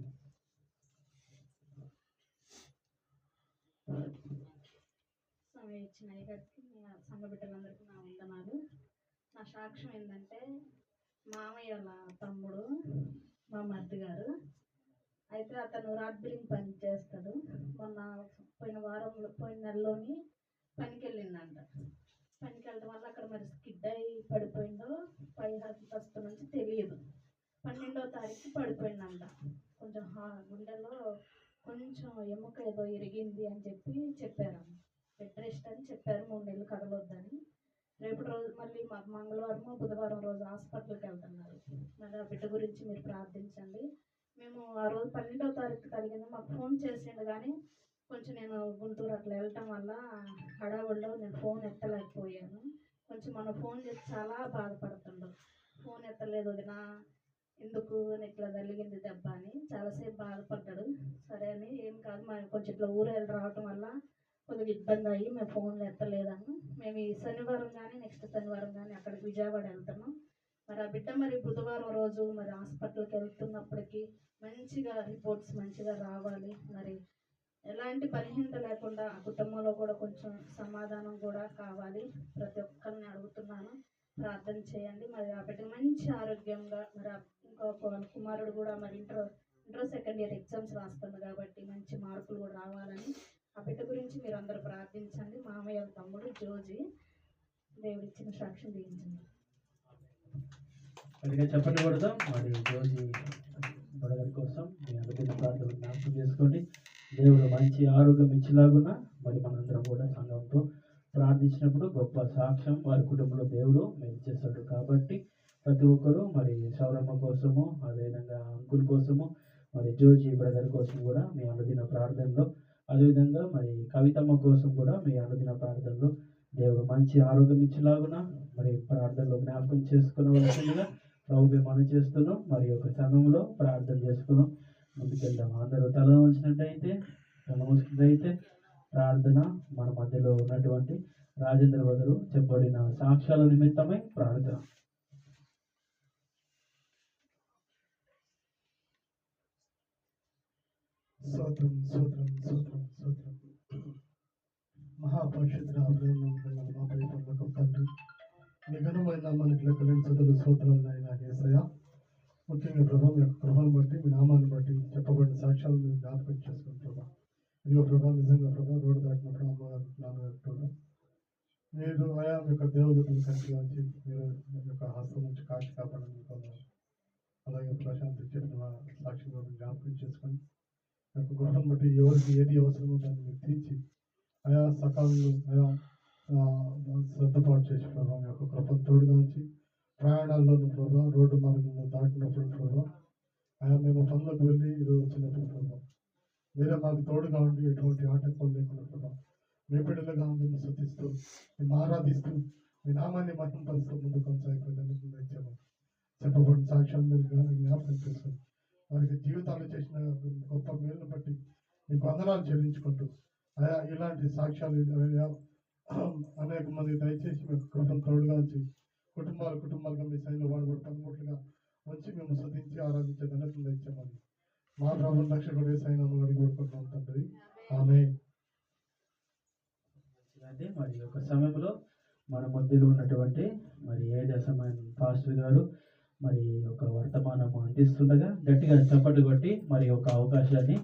సమయం ఇచ్చిన అయ్యగారికి, సంఘ బిడ్డలందరికీ నా వందనాలు. నా సాక్ష్యం ఏంటంటే, మామయ్య వాళ్ళ తమ్ముడు మా మరిది గారు, అయితే అతను రాడ్ బిల్లింగ్ పని చేస్తాడు. పోయిన నెలలోని పనికి వెళ్ళిందంట. పనికి వెళ్ళడం వల్ల అక్కడ మరి స్కిడ్ అయి పడిపోయిందో పై హస్తం నుంచి తెలియదు. 12వ తారీఖు పడిపోయిందంట. కొంచెం గుండెలో కొంచెం ఎముక ఏదో ఇరిగింది అని చెప్పారమ్మ. బెడ్ రెస్ట్ అని చెప్పారు, 3 నెలలు కదలొద్దని. రేపటి రోజు మళ్ళీ మంగళవారము బుధవారం రోజు హాస్పిటల్కి వెళ్తున్నారు. మరి ఆ బిడ్డ గురించి మీరు ప్రార్థించండి. మేము ఆ రోజు 12వ తారీఖు కలిగింది, మాకు ఫోన్ చేసిండు కానీ కొంచెం నేను గుంటూరు అట్లా వెళ్ళటం వల్ల హడావుడిలో నేను ఫోన్ ఎత్తలేకపోయాను. కొంచెం మన ఫోన్ చేసి చాలా బాధపడుతుండు. ఫోన్ ఎత్తలేదు వదినా, ఎందుకు ఇట్లా జరిగింది దెబ్బ అని చాలాసేపు బాధపడ్డాడు. సరే అని ఏం కాదు, కొంచెం ఇట్లా ఊరు వెళ్ళి రావటం వల్ల కొద్దిగా ఇబ్బంది అయ్యి మేము ఫోన్లు ఎత్తలేదని మేము ఈ శనివారం కానీ నెక్స్ట్ శనివారం కానీ అక్కడికి విజయవాడ వెళ్తున్నాం. మరి ఆ బిడ్డ మరి బుధవారం రోజు మరి హాస్పిటల్కి వెళ్తున్నప్పటికీ మంచిగా రిపోర్ట్స్ మంచిగా రావాలి. మరి ఎలాంటి బలహీనత లేకుండా ఆ కుటుంబంలో కూడా కొంచెం సమాధానం కూడా కావాలి. ప్రతి ఒక్కరిని అడుగుతున్నాను, ప్రార్థన చేయండి. మరి ఆ బిడ్డ మంచి ఆరోగ్యంగా, మరి ఇంకొక కుమారుడు కూడా మరి ఇంటర్ సెకండ్ ఇయర్ ఎగ్జామ్స్ రాస్తుంది కాబట్టి మంచి మార్కులు కూడా రావాలని ఆ బిడ్డ గురించి మీరు అందరూ ప్రార్థించండి. మామయ్య తమ్ముడు జోజి, దేవుడు ఇచ్చిన సాక్ష్యం దీవించండి. అందుకే చెప్పండి కొడదాం. మరి జోజి బ్రదర్ కోసం మీ అనుకున్న ప్రార్థన జ్ఞాపకం చేసుకోండి. దేవుడు మంచి ఆరోగ్యం ఇచ్చేలాగున్నా మరి మనందరం కూడా సంఘంతో ప్రార్థించినప్పుడు గొప్ప సాక్ష్యం వారి కుటుంబంలో దేవుడు మేలు చేస్తాడు. కాబట్టి ప్రతి ఒక్కరూ మరి సౌరమ్మ కోసము, అదేవిధంగా అంకుల్ కోసము, మరి జోజి బ్రదర్ కోసం కూడా మీ అనుదిన ప్రార్థనలో, అదేవిధంగా మరి కవితమ్మ కోసం కూడా మీ అనుదిన ప్రార్థనలో దేవుడు మంచి ఆరోగ్యం ఇచ్చేలాగున మరి ప్రార్థనలో జ్ఞాపకం చేసుకునవలసిందిగా ప్రభుత్వం మనం చేస్తున్నాం. మరి ఒక సమయంలో ప్రార్థన చేసుకున్నాం, ముందుకెళ్దాం. అందరూ తల ఉంచినట్టయితే, ప్రార్థన మన మధ్యలో ఉన్నటువంటి రాజేంద్ర వదరు చెప్పబడిన సాక్ష్యాల నిమిత్తమై ప్రార్థన. స్తోత్రం స్తోత్రం స్తోత్రం స్తోత్రం. మహాపరిశుద్ధ మా పరిపూర్ణకు తండ్రి, మీ ఘనమైన మనకి లెక్కలేని స్తుతులు స్తోత్రాలు నాయన యేసయ్య. ముఖ్యంగా ప్రభావం యొక్క కృపను బట్టి, మీ నామాన్ని బట్టి చెప్పబడిన సాక్ష్యాలు మీరు జ్ఞాపకం చేసుకుని ప్రభా, ఇదిగో ప్రభా నిజంగా ప్రభా రోడ్డు దాటినప్పుడు అమ్మగారు నాన్నగారు ప్రభా మీరు ఆయా యొక్క దేవదూతలు కలిసి వచ్చి మీరు యొక్క హస్తం నుంచి కాచి కాపాడని పొందారు. అలాగే ప్రశాంత్ చెప్పిన సాక్షి జ్ఞాపకం చేసుకొని యొక్క గృహం బట్టి ఎవరికి ఏది అవసరమో దాన్ని మీరు తీర్చి ఆయా సకాలంలో ఆయా శ్రద్ధపాటు చేసి ప్రభావం యొక్క కృపను తోడుగా ఉంచి ప్రయాణాల్లోనూ ప్రభావ రోడ్డు మార్గంలో దాటినప్పుడు ప్రభావ ఆయా మేము పనులకు వెళ్ళి ఈరోజు వచ్చినప్పుడు ప్రభావ మీరే మాకు తోడుగా ఉండి ఎటువంటి ఆటంకం లేకుండా ప్రభావ మీ బిడ్డలుగా మేము శుద్ధిస్తూ మేము ఆరాధిస్తూ మీ నామాన్ని మహింపరుస్తూ ముందు కొనసాగిపోయిందని ఇచ్చాము. చెప్పబడిన సాక్ష్యాలు మీరు జ్ఞాపకం చేసుకుని వారికి జీవితాలు చేసిన గొప్ప మేలును బట్టి మీకు వందనాలు చెల్లించుకుంటూ ఆయా ఇలాంటి సాక్ష్యాలు అనేక మంది దయచేసి మీకు కృపను తోడుగా ఉంచి కుటుంబాలుగా మీ సైన్లో వాడబడి పనిముట్లుగా వచ్చి మేము శుద్ధించి ఆరాధించే ధనట్లు ఇచ్చామని మా ప్రభు రక్షకుడు సైన్యంలో అడిగి పెట్టుకుంటున్నాం తండ్రి. ఆమేన్. మరి ఒక సమయంలో మన మధ్యలో ఉన్నటువంటి మరి ఏజసమైన పాస్టర్ గారు మరి ఒక వర్తమానం అందిస్తుండగా గట్టిగా చప్పట్లు కొట్టి మరి ఒక అవకాశాన్ని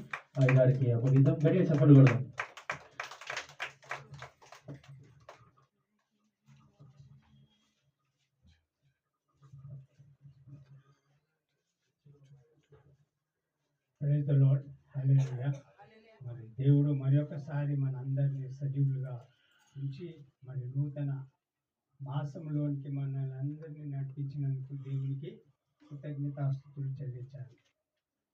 గారికి అప్పగిద్దాం. గట్టిగా చప్పట్లు కొడదాం. Praise the lord. హల్లెలూయా. మరి దేవుడు మరి ఒకసారి మన అందరినీ సజీవులుగా ఉంచి మరి నూతన మాసంలోనికి మనల్ని అందరినీ నడిపించినందుకు దేవునికి కృతజ్ఞతాస్తుతులు చెల్లించాలి.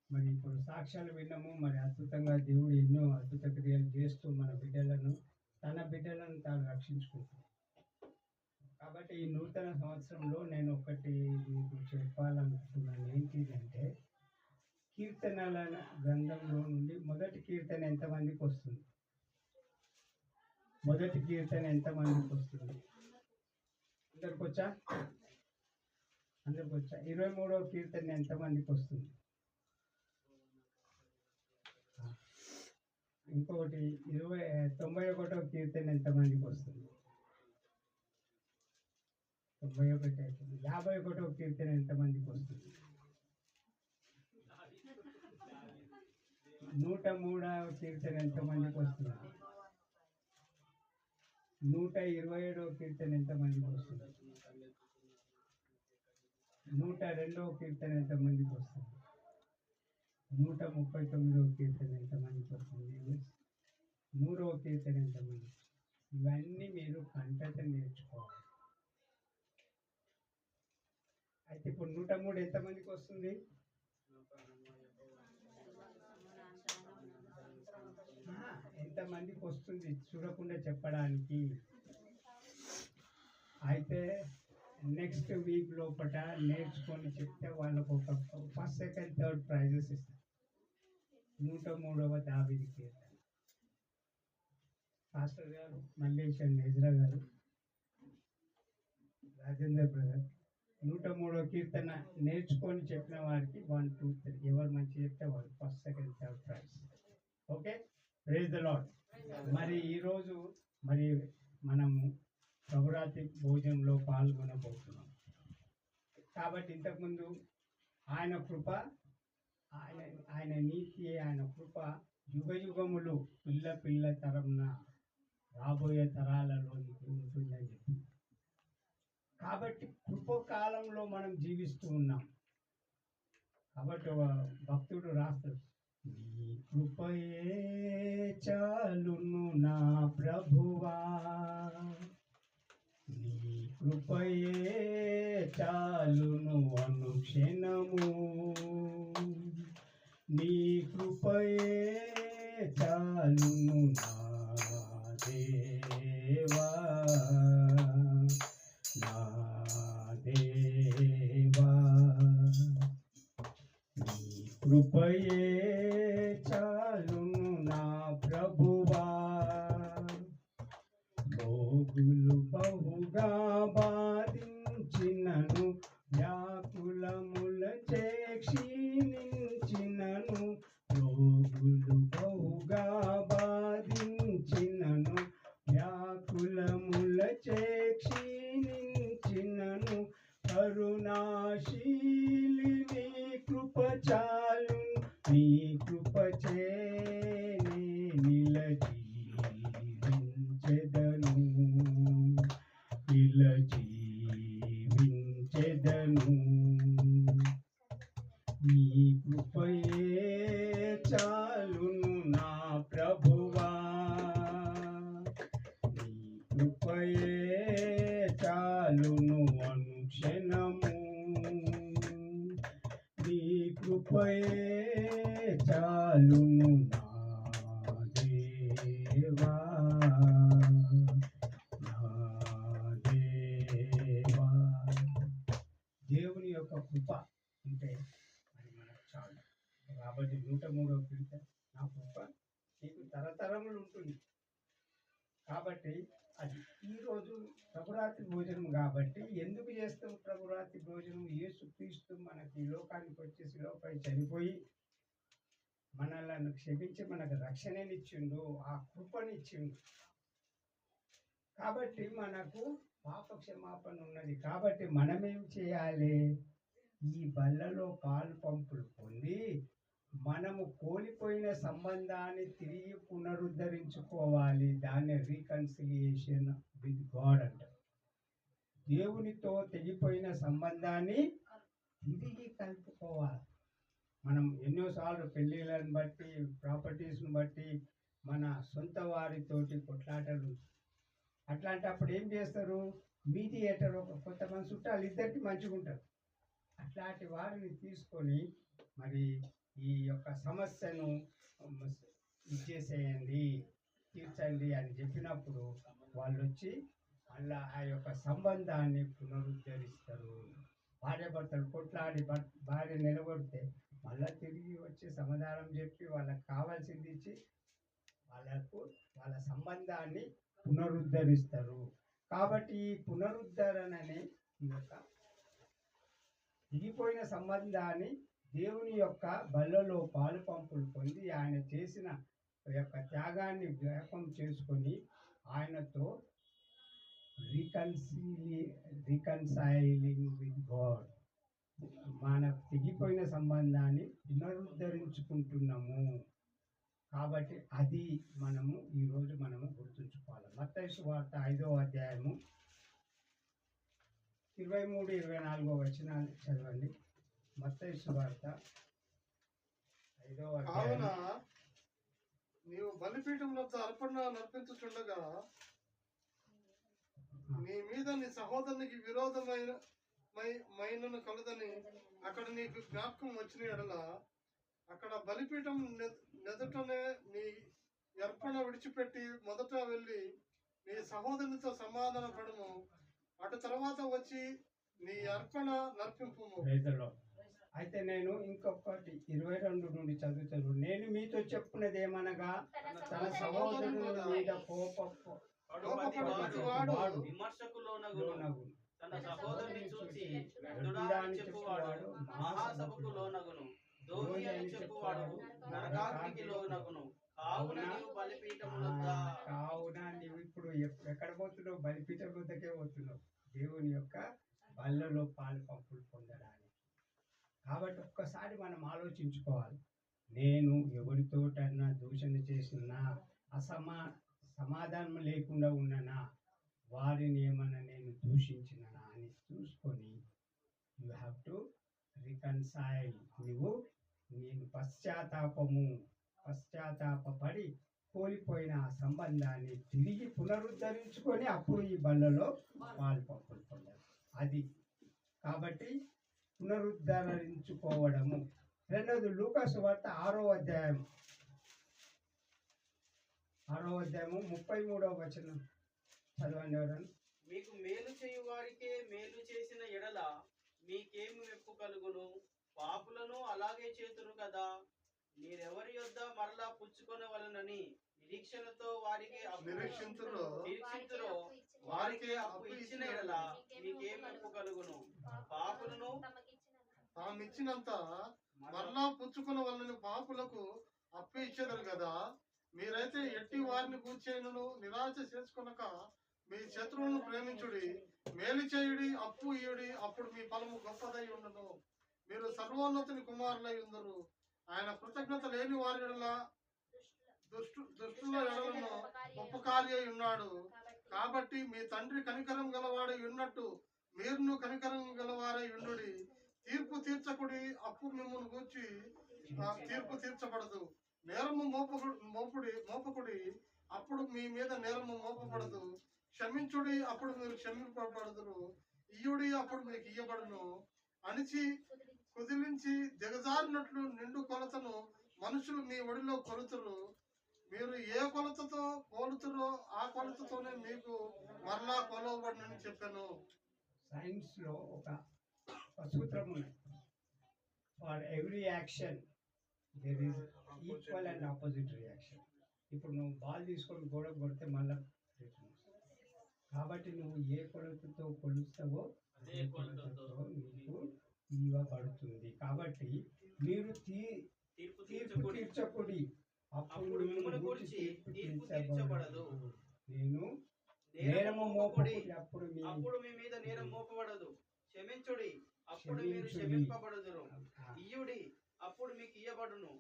మరి ఇప్పుడు సాక్ష్యాలు విన్నాము. మరి అద్భుతంగా దేవుడు ఎన్నో అద్భుత క్రియలు చేస్తూ మన బిడ్డలను తన బిడ్డలను తాను రక్షించుకుంటాడు. కాబట్టి ఈ నూతన సంవత్సరంలో నేను ఒకటి మీకు చెప్పాలనుకుంటున్నాను. ఏంటిదంటే కీర్తనల గ్రంథంలో నుండి మొదటి కీర్తన ఎంతమందికి వస్తుంది? మొదటి కీర్తన ఎంతమందికి వస్తుంది? అందరికి వచ్చా? 23వ కీర్తన ఎంతమందికి వస్తుంది? ఇంకొకటి 91వ కీర్తన ఎంతమందికి వస్తుంది? 91 అవుతుంది. 51వ కీర్తన ఎంతమందికి వస్తుంది? 103వ కీర్తన ఎంతమందికి వస్తుంది? 127వ కీర్తన ఎంతమందికి వస్తుంది? 102వ కీర్తన ఎంతమందికి వస్తుంది? 139వ కీర్తన ఎంతమందికి వస్తుంది? 100వ కీర్తన ఎంతమంది? ఇవన్నీ మీరు కంటత నేర్చుకోవాలి. అయితే ఇప్పుడు 103 ఎంతమందికి వస్తుంది? ఎంతమందికి వస్తుంది చూడకుండా చెప్పడానికి? అయితే నెక్స్ట్ వీక్ లోపల నేర్చుకొని చెప్తే వాళ్ళకు ఒక ఫస్ట్ సెకండ్ థర్డ్ ప్రైజెస్ ఇస్తారు. 103వ దావీదు కీర్తన. మాస్టర్ గారు మల్లేశన్ ఎజ్రా గారు, రాజేందర్ బ్రదర్ 103వ కీర్తన నేర్చుకొని చెప్పిన వారికి 1, 2, 3 ఎవరు మంచి చెప్తే వాళ్ళు first second third prize. Okay, praise the lord. మరి ఈరోజు మరి మనము ప్రభురాత్రి భోజనంలో పాల్గొనబోతున్నాం. కాబట్టి ఇంతకుముందు ఆయన కృప, ఆయన నీతి, ఆయన కృప యుగ యుగములు పిల్ల పిల్ల తరంన రాబోయే తరాలలోనికి ఉంటుందని చెప్పి, కాబట్టి కృపకాలంలో మనం జీవిస్తూ ఉన్నాం. కాబట్టి భక్తుడు రాస్తాడు, నీ కృపయే చాలును నా ప్రభువా, నీ కృపయే చాలును అనుక్షణము, నీ కృపయే చాలును నా దేవా, నా దేవా, నీ కృపయే చాలును నా ప్రభువా. రోగులు బహుగా బాధించినను, వ్యాకులములచే క్షీణించినను, రోగులు బహుగా బాధించినను, వ్యాకులములచే క్షీణించినను, కరుణాశీలి నీ కృప చాలు, నీ కృపచే నిలజీవించెదను, నిలజీవించెదను, నీ కృపయే చాలును నా ప్రభువా, నీ కృపయే చాలును అనుక్షణము, నీ కృపయే చాలును నా దేవా, నా దేవా. దేవుని యొక్క కృప ఉంటే అది మనకు చాలు. కాబట్టి 103వ కీర్తన, నా కృప నీకు తరతరములు ఉంటుంది. కాబట్టి అది ఈరోజు ప్రభురాత్రి భోజనం. కాబట్టి ఎందుకు చేస్తాం ప్రభురాత్రి భోజనం? యేసుక్రీస్తు మనకి ఈ లోకానికి వచ్చి శిలువపై చనిపోయి మనలను క్షమించి మనకు రక్షణనిచ్చిండు, ఆ కృపనిచ్చిండు. కాబట్టి మనకు పాప క్షమాపణ ఉన్నది. కాబట్టి మనమేం చేయాలి? ఈ బల్లలో పాలు పంపులు పొంది మనము కోల్పోయిన సంబంధాన్ని తిరిగి పునరుద్ధరించుకోవాలి. దాన్ని రీకన్సిలియేషన్ విత్ గాడ్ అంటారు. దేవునితో తెగిపోయిన సంబంధాన్ని తిరిగి కలుపుకోవాలి. మనం ఎన్నోసార్లు పెళ్ళిళ్ళని బట్టి, ప్రాపర్టీస్ని బట్టి, మన సొంత వారితోటి కొట్లాటలు. అట్లాంటప్పుడు ఏం చేస్తారు? మీడియేటర్, ఒక కొంతమంది చుట్టాలు ఇద్దరికి మంచిగా ఉంటారు. అట్లాంటి వారిని తీసుకొని మరి ఈ యొక్క సమస్యను ఇచ్చేసేయండి, తీర్చండి అని చెప్పినప్పుడు వాళ్ళు వచ్చి మళ్ళా ఆ యొక్క సంబంధాన్ని పునరుద్ధరిస్తారు. భార్యాభర్తలు కొట్లాడి భార్య నిలబడితే మళ్ళా తిరిగి వచ్చి సమాధానం చెప్పి వాళ్ళకి కావాల్సింది ఇచ్చి వాళ్ళ సంబంధాన్ని పునరుద్ధరిస్తారు. కాబట్టి ఈ పునరుద్ధరణని, ఈ యొక్క తెగిపోయిన సంబంధాన్ని దేవుని యొక్క బల్లలో పాలు పంపులు పొంది ఆయన చేసిన యొక్క త్యాగాన్ని జ్ఞాపకం చేసుకొని ఆయనతో రీకన్సైలింగ్ విత్ గాడ్, మన తెగిపోయిన సంబంధాన్ని పునరుద్ధరించుకుంటున్నాము. కాబట్టి అది మనము ఈరోజు మనము గుర్తుంచుకోవాలి. మత్తయి సువార్త 5వ అధ్యాయము 23-24 వచనాలు చదవండి. మత్తయి సువార్త 5వ కావున అధ్యాయం. నీవు బలిపీఠం వద్ద అర్పణ నర్పించుచుండగా నీ మీద నీ సహోదరునికి మైనను కలదని అక్కడ నీకు జ్ఞాపకం వచ్చిన ఎడల అక్కడ బలిపీఠం నెదుటనే నీ అర్పణ విడిచిపెట్టి మొదట వెళ్ళి నీ సహోదరునితో సమాధాన పడము, అటు తర్వాత వచ్చి నీ అర్పణ నర్పింపు. Praise the Lord. అయితే నేను ఇంకొకటి 22 నుండి చదువుతాను. నేను మీతో చెప్పున్నది ఏమనగా తన సహోదరుని మీద వాడు విమర్శకు లోనగును, తన సహోదరుని చూసి దుడాని చెప్పువాడు మహాసభకు లోనగును, దోహి అని చెప్పువాడు నరకాగ్నికి లోనగును. కావున నీవు కావున నీవు ఇప్పుడు ఎక్కడ పోతున్నావు? బలిపీఠం వద్దకే పోతున్నావు, దేవుని యొక్క బల్లలో పాలు పంపులు పొందడానికి. కాబట్టి ఒక్కసారి మనం ఆలోచించుకోవాలి. నేను ఎవరితోటన్నా దూషణ చేసినా, సమాధానం లేకుండా ఉన్నానా, వారిని ఏమన్నా నేను దూషించినా అని చూసుకొని యూ హ్యావ్ టు రికన్సైల్. నేను పశ్చాత్తాపడి కోల్పోయిన ఆ సంబంధాన్ని తిరిగి పునరుద్ధరించుకొని అప్పుడు ఈ బల్లలో పాలు పంపులు పొందాలి. అది కాబట్టి పునరుద్ధరించుకోవడము. రెండవది లూకాసు వార్త 6వ అధ్యాయము 33వ వచనం చదవండి ఎవరన్నా. మీకు మేలు చేయు వారికే మేలు చేసిన ఎడల మీకేమి మెప్పు కలుగును? పాపులను అలాగే చేతురు కదా. మీరెవరి యొద్ద మరలా పుచ్చుకొనవలనని నిరీక్షణతో వారికి నిరీక్షింతురో వారికి అప్పు ఇచ్చిన ఎడల మీకేం మెప్పు కలుగును? పాపులను తామిచ్చినంత మరలా పుచ్చుకున్న వాళ్ళని పాపులకు అప్పు ఇచ్చేదారు కదా. మీరైతే ఎట్టి వారిని కూర్చేయను నిరాశ చేసుకొనక మీ శత్రువులను ప్రేమించుడి, మేలు చేయుడి, అప్పు ఇయుడి, అప్పుడు మీ ఫలము గొప్పదై ఉండను. మీరు సర్వోన్నతుని కుమారులై ఉందరు. ఆయన కృతజ్ఞత లేని వారి ఎడల దుష్టుల ఎడలను ఉపకారి అయి ఉన్నాడు. కాబట్టి మీ తండ్రి కనికరం గలవాడై ఉన్నట్టు మీరును కనికరం గలవారై ఉండుడి. తీర్పు తీర్చకుడి, అప్పు మిమ్మల్ని గూర్చి తీర్పు తీర్చబడదు. నేరము మోపకుడి, అప్పుడు మీ మీద నేరము మోపబడదు. క్షమించుడి, అప్పుడు మీరు క్షమింపబడదురు. ఇయ్యుడి, అప్పుడు మీకు ఇయ్యబడును. అణిచి కుదిలించి దిగజారినట్లు నిండు కొలతను మనుషులు మీ ఒడిలో కొలుతురు. మీరు ఏ కొలతతో కోలుతురో ఆ కొలతతోనే మీకు మరలా కొలవబడినని చెప్పాను. సైన్స్ లో ఒక సూత్రం ఉంది. For every action there is equal and opposite reaction. ఇప్పుడు నువ్వు బాల్ తీసుకొని గోడ కొడితే మళ్ళీ కాబట్టి నువ్వు ఏ కొలతతో కొలుస్తావో అదే కొలతతో నీకు ఇవ్వబడుతుంది. కాబట్టి మీరు తీర్పు తీర్చకుడి, అప్పుడు మిమ్మల్ని గురించి తీర్పు తీర్చబడదు. నేను నేరము మోపకుడి, అప్పుడు మీ మీద నేరం మోపబడదు. క్షమించుడి, అప్పుడు మీరు క్షమింపబడదురు. ఇయ్యుడి, అప్పుడు మీకు ఇయ్యబడును.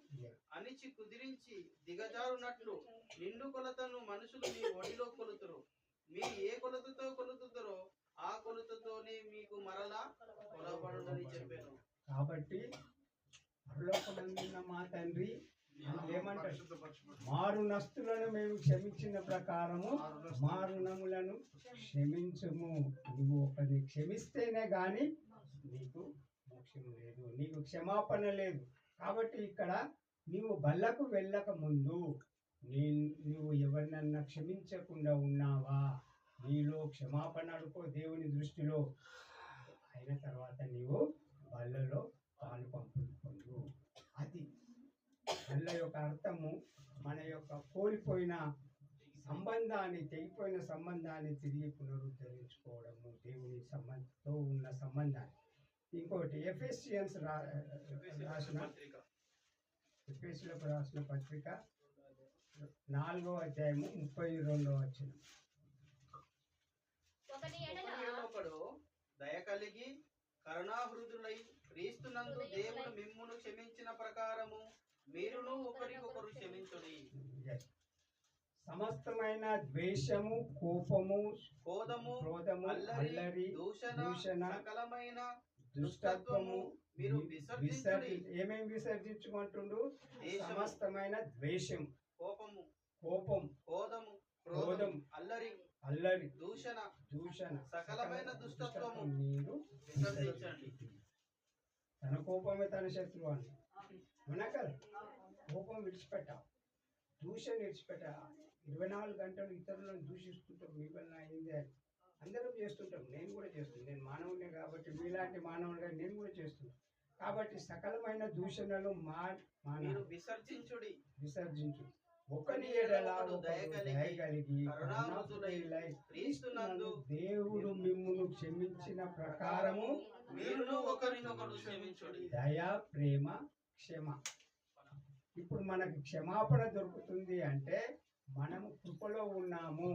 అణిచి కుదిరించి దిగజారునట్లు నిండు కొలతను మనుషులు మీ ఒడిలో కొలుతురు. మీరు ఏ కొలతతో కొలుతుతారో ఆ కొలతతోనే మీకు మరలా కొలబడునని చెప్పాను. కాబట్టి పరలోకమందున్న మా తండ్రి ఏమంటారు? మారు నస్తులను మేము క్షమించిన ప్రకారము మారునములను క్షమించుము. నువ్వు ఒకరిని క్షమిస్తేనే గాని నీకు మోక్షం లేదు, నీకు క్షమాపణ లేదు. కాబట్టి ఇక్కడ నీవు బల్లకు వెళ్ళక ముందు నువ్వు ఎవరినన్నా క్షమించకుండా ఉన్నావా? నీలో క్షమాపణ అడుకో దేవుని దృష్టిలో. అయిన తర్వాత నీవు బల్లలో పాలు పంపులు పొందు. అది బల్ల యొక్క అర్థము. మన యొక్క కోల్పోయిన సంబంధాన్ని, తెగిపోయిన సంబంధాన్ని తిరిగి పునరుద్ధరించుకోవడము, దేవుని సంబంధంతో ఉన్న సంబంధాన్ని. ఇంకోటి ఎఫెసియన్స్ రాసిన పత్రిక 4వ అధ్యాయము 32వ వచనం. ఒకడు దయ కలిగి కరుణాహృదులై క్రీస్తునందు దేవుడు మిమ్మును క్షమించిన ప్రకారము మీరును ఒకరికొకరు క్షమించుడి. సమస్తమైన ద్వేషము, కోపము, క్రోధము, క్రోధము, అల్లరి, అల్లరి, దూషణ, దూషణ, సకలమైన దుష్టత్వము మీరు విసర్జించుడి. ఏమేమి విసర్జించమంటుండు? దేశము, సమస్తమైన ద్వేషం, కోపము, కోపం, క్రోధము, క్రోధం, అల్లరి, అల్లరి, దూషణ, దూషణ, సకలమైన దుష్టత్వము మీరు విసర్జించండి. తన కోపమే తన శత్రువు అని అవునా కదా? కోపం విడిచిపెట్టాలి, దూషణ విడిచిపెట్టాలి. 24 గంటలు ఇతరులను దూషిస్తుంటాం, మీ వల్ల అయింది అని అందరం చేస్తుంటాం. నేను కూడా చేస్తున్నాను. నేను మానవునే కాబట్టి మీలాంటి మానవునిగా నేను కూడా చేస్తున్నాను. కాబట్టి సకలమైన దూషణలు మీరు విసర్జించుడి. విసర్జించు. ఒకని ఎడల ఒకడు దయగలిగి కరుణామయుడై క్రీస్తునందు దేవుడు మిమ్మును క్షమించిన ప్రకారము మీరును ఒకరినొకరు క్షమించుడి. దయ, ప్రేమ, క్షమ. ఇప్పుడు మనకు క్షమాపణ దొరుకుతుంది అంటే మనము కృపలో ఉన్నాము.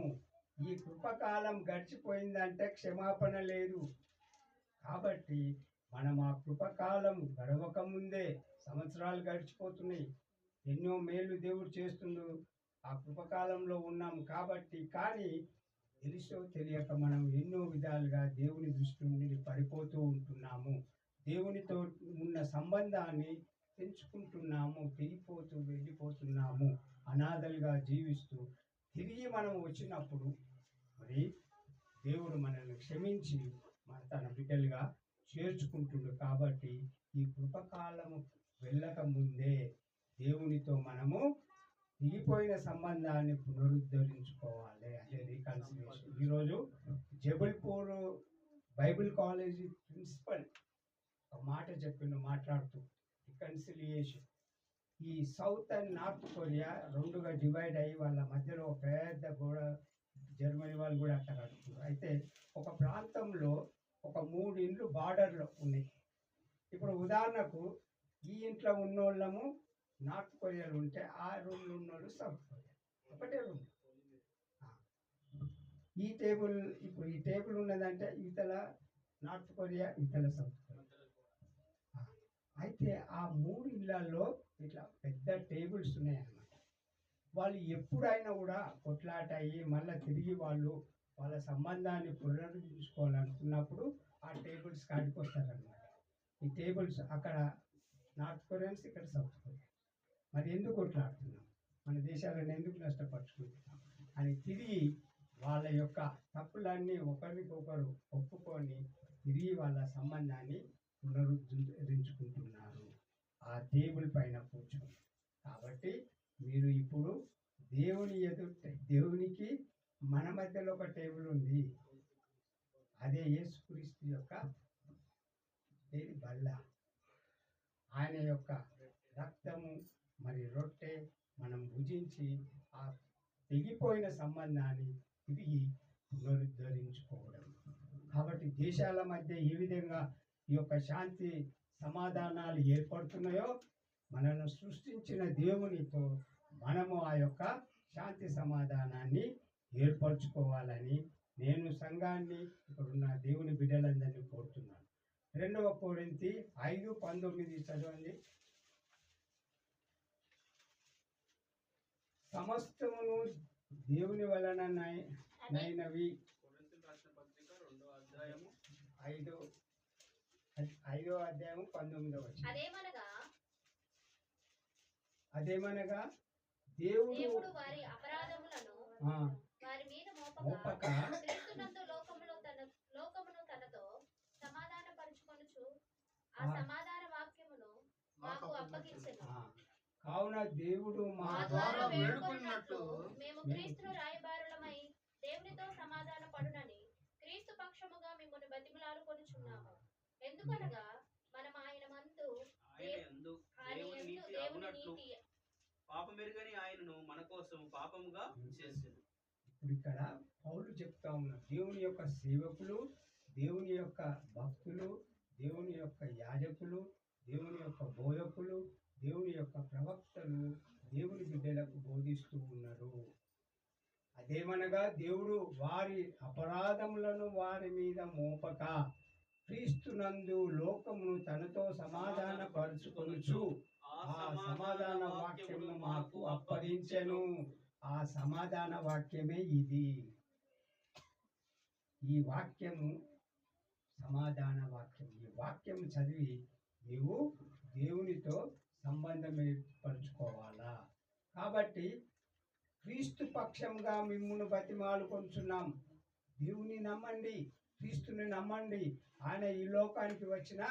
ఈ కృపకాలం గడిచిపోయిందంటే క్షమాపణ లేదు. కాబట్టి మనం ఆ కృపకాలం గడవక ముందే సంవత్సరాలు గడిచిపోతున్నాయి. ఎన్నో మేలు దేవుడు చేస్తుండు. ఆ కృపకాలంలో ఉన్నాం కాబట్టి, కానీ తెలుసో తెలియక మనం ఎన్నో విధాలుగా దేవుని దృష్టి నుండి పడిపోతూ ఉంటున్నాము. దేవునితో ఉన్న సంబంధాన్ని పెంచుకుంటున్నాము, తెగిపోతూ వెళ్ళిపోతున్నాము. అనాథలుగా జీవిస్తూ తిరిగి మనం వచ్చినప్పుడు మరి దేవుడు మనల్ని క్షమించి తన బిడ్డలుగా చేర్చుకుంటుండు. కాబట్టి ఈ కృపకాలము వెళ్ళక ముందే దేవునితో మనము తెగిపోయిన సంబంధాన్ని పునరుద్ధరించుకోవాలి. అదే రీకన్సిలియేషన్. ఈరోజు జబల్పూర్ బైబిల్ కాలేజీ ప్రిన్సిపల్ ఒక మాట చెప్పిండు మాట్లాడుతూ, రికన్సిలియేషన్. ఈ సౌత్ అండ్ నార్త్ కొరియా రెండుగా డివైడ్ అయ్యి వాళ్ళ మధ్యలో ఒక పెద్ద గోడ, జర్మనీ వాళ్ళు కూడా అట్లా కట్టుకున్నారు. అయితే ఒక ప్రాంతంలో ఒక 3 ఇండ్లు బార్డర్లో ఉన్నాయి. ఇప్పుడు ఉదాహరణకు ఈ ఇంట్లో ఉన్నోళ్ళము నార్త్ కొరియాలో ఉంటే ఆ రూమ్లో ఉన్నోళ్ళు సౌత్ కొరియా, ఒకటే రూమ్. ఈ టేబుల్, ఇప్పుడు ఈ టేబుల్ ఉన్నదంటే ఇతల నార్త్ కొరియా, ఇతల సౌత్ కొరియా. అయితే ఆ 3 ఇళ్లలో ఇట్లా పెద్ద టేబుల్స్ ఉన్నాయన్నమాట. వాళ్ళు ఎప్పుడైనా కూడా కొట్లాట అయ్యి మళ్ళీ తిరిగి వాళ్ళ సంబంధాన్ని పునరుద్ధరించుకోవాలనుకున్నప్పుడు ఆ టేబుల్స్ కాడికి వస్తారనమాట. ఈ టేబుల్స్ అక్కడ నార్త్ కొరియన్స్, ఇక్కడ సౌత్ కొరియా. మరి ఎందుకు కొట్లాడుతున్నాం, మన దేశాలను ఎందుకు నష్టపరుచుకుంటున్నాం అని తిరిగి వాళ్ళ యొక్క తప్పులన్నీ ఒకరికొకరు ఒప్పుకొని తిరిగి వాళ్ళ సంబంధాన్ని పునరుద్ధరించుకుంటున్నారు ఆ టేబుల్ పైన కూర్చొని. కాబట్టి మీరు ఇప్పుడు దేవునికి మన మధ్యలో ఒక టేబుల్ ఉంది. అదే యేసుక్రీస్తు యొక్క బల్ల. ఆయన యొక్క రక్తము మరి రొట్టె మనం భుజించి ఆ తెగిపోయిన సంబంధాన్ని తిరిగి పునరుద్ధరించుకోవడం. కాబట్టి దేశాల మధ్య ఏ విధంగా ఈ యొక్క శాంతి సమాధానాలు ఏర్పడుతున్నాయో, మనల్ని సృష్టించిన దేవునితో మనము ఆ యొక్క శాంతి సమాధానాన్ని ఏర్పరచుకోవాలని నేను సంఘాన్ని, ఇక్కడున్న దేవుని బిడ్డలందరినీ కోరుతున్నాను. 2 కొరింథీ 5:19 చదవండి. సమస్తమును దేవుని వలన నైనవి. కొరింథీయులకు రాసిన పత్రిక 2వ అధ్యాయము 5వ అధ్యాయం 19వ వచనం. అదేమనగా దేవుడు వారి అపరాధములను వారి మీద మోపక క్రీస్తునందు లోకమును తనతో సమాధాన పరుచుకొనుచు ఆ సమాధాన వాక్యమును మాకు అప్పగించెను. కావున దేవుడు మా ద్వారా వేడుకొనున్నట్టు మేము క్రీస్తును రాయబారులమై దేవునితో సమాధాన పడునని క్రీస్తు పక్షముగా మిమ్మల్ని బతిమలాడుకొనుచున్నాము. ఎందుకనగా మనం ఆయన మందు దేవుని నీతి అగునట్లు పాపమెరుగని ఆయనను మన కోసం పాపముగా చేసింది. ఇప్పుడు ఇక్కడ పౌలు చెప్తా ఉన్నారు, దేవుని యొక్క సేవకులు, దేవుని యొక్క భక్తులు, దేవుని యొక్క యాజకులు, దేవుని యొక్క బోధకులు, దేవుని యొక్క ప్రవక్తలు దేవుని బిడ్డలకు బోధిస్తూ ఉన్నారు. అదేమనగా దేవుడు వారి అపరాధములను వారి మీద మోపక క్రీస్తునందు లోకమును తనతో సమాధాన పరుచుకొనుచు ఆ సమాధాన వాక్యమును మాకు అప్పగించెను. ఆ ఆ సమాధాన వాక్యమే ఇది. ఈ వాక్యము సమాధాన వాక్యం. ఈ వాక్యం చదివి నీవు దేవునితో సంబంధం ఏర్పరచుకోవాలా. కాబట్టి క్రీస్తు పక్షంగా మిమ్మును బతిమాలుకొంచున్నాం. దేవుని నమ్మండి, క్రీస్తుని నమ్మండి. ఆయన ఈ లోకానికి వచ్చిన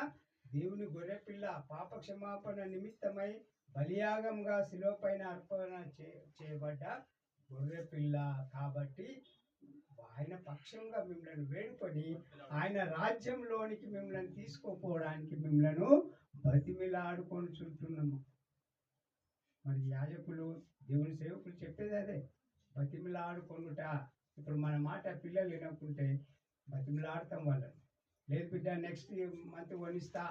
దేవుని గొర్రెపిల్ల, పాప క్షమాపణ నిమిత్తమై బలియాగంగా శిలువపైన అర్పణ చేయబడ్డ గొర్రెపిల్ల. కాబట్టి ఆయన పక్షంగా మిమ్మల్ని వేడుకొని ఆయన రాజ్యంలోనికి మిమ్మల్ని తీసుకుపోవడానికి మిమ్మల్ని బతిమిలాడుకొని చుంటున్నాము. మరి యాజకులు, దేవుని సేవకులు చెప్పేది అదే, బతిమిలాడుకొనుట. ఇప్పుడు మన మాట పిల్లలు వినకుంటే బతిమిలాడతాం వాళ్ళని. లేదు బిడ్డ నెక్స్ట్ మంత్ కొనిస్తా,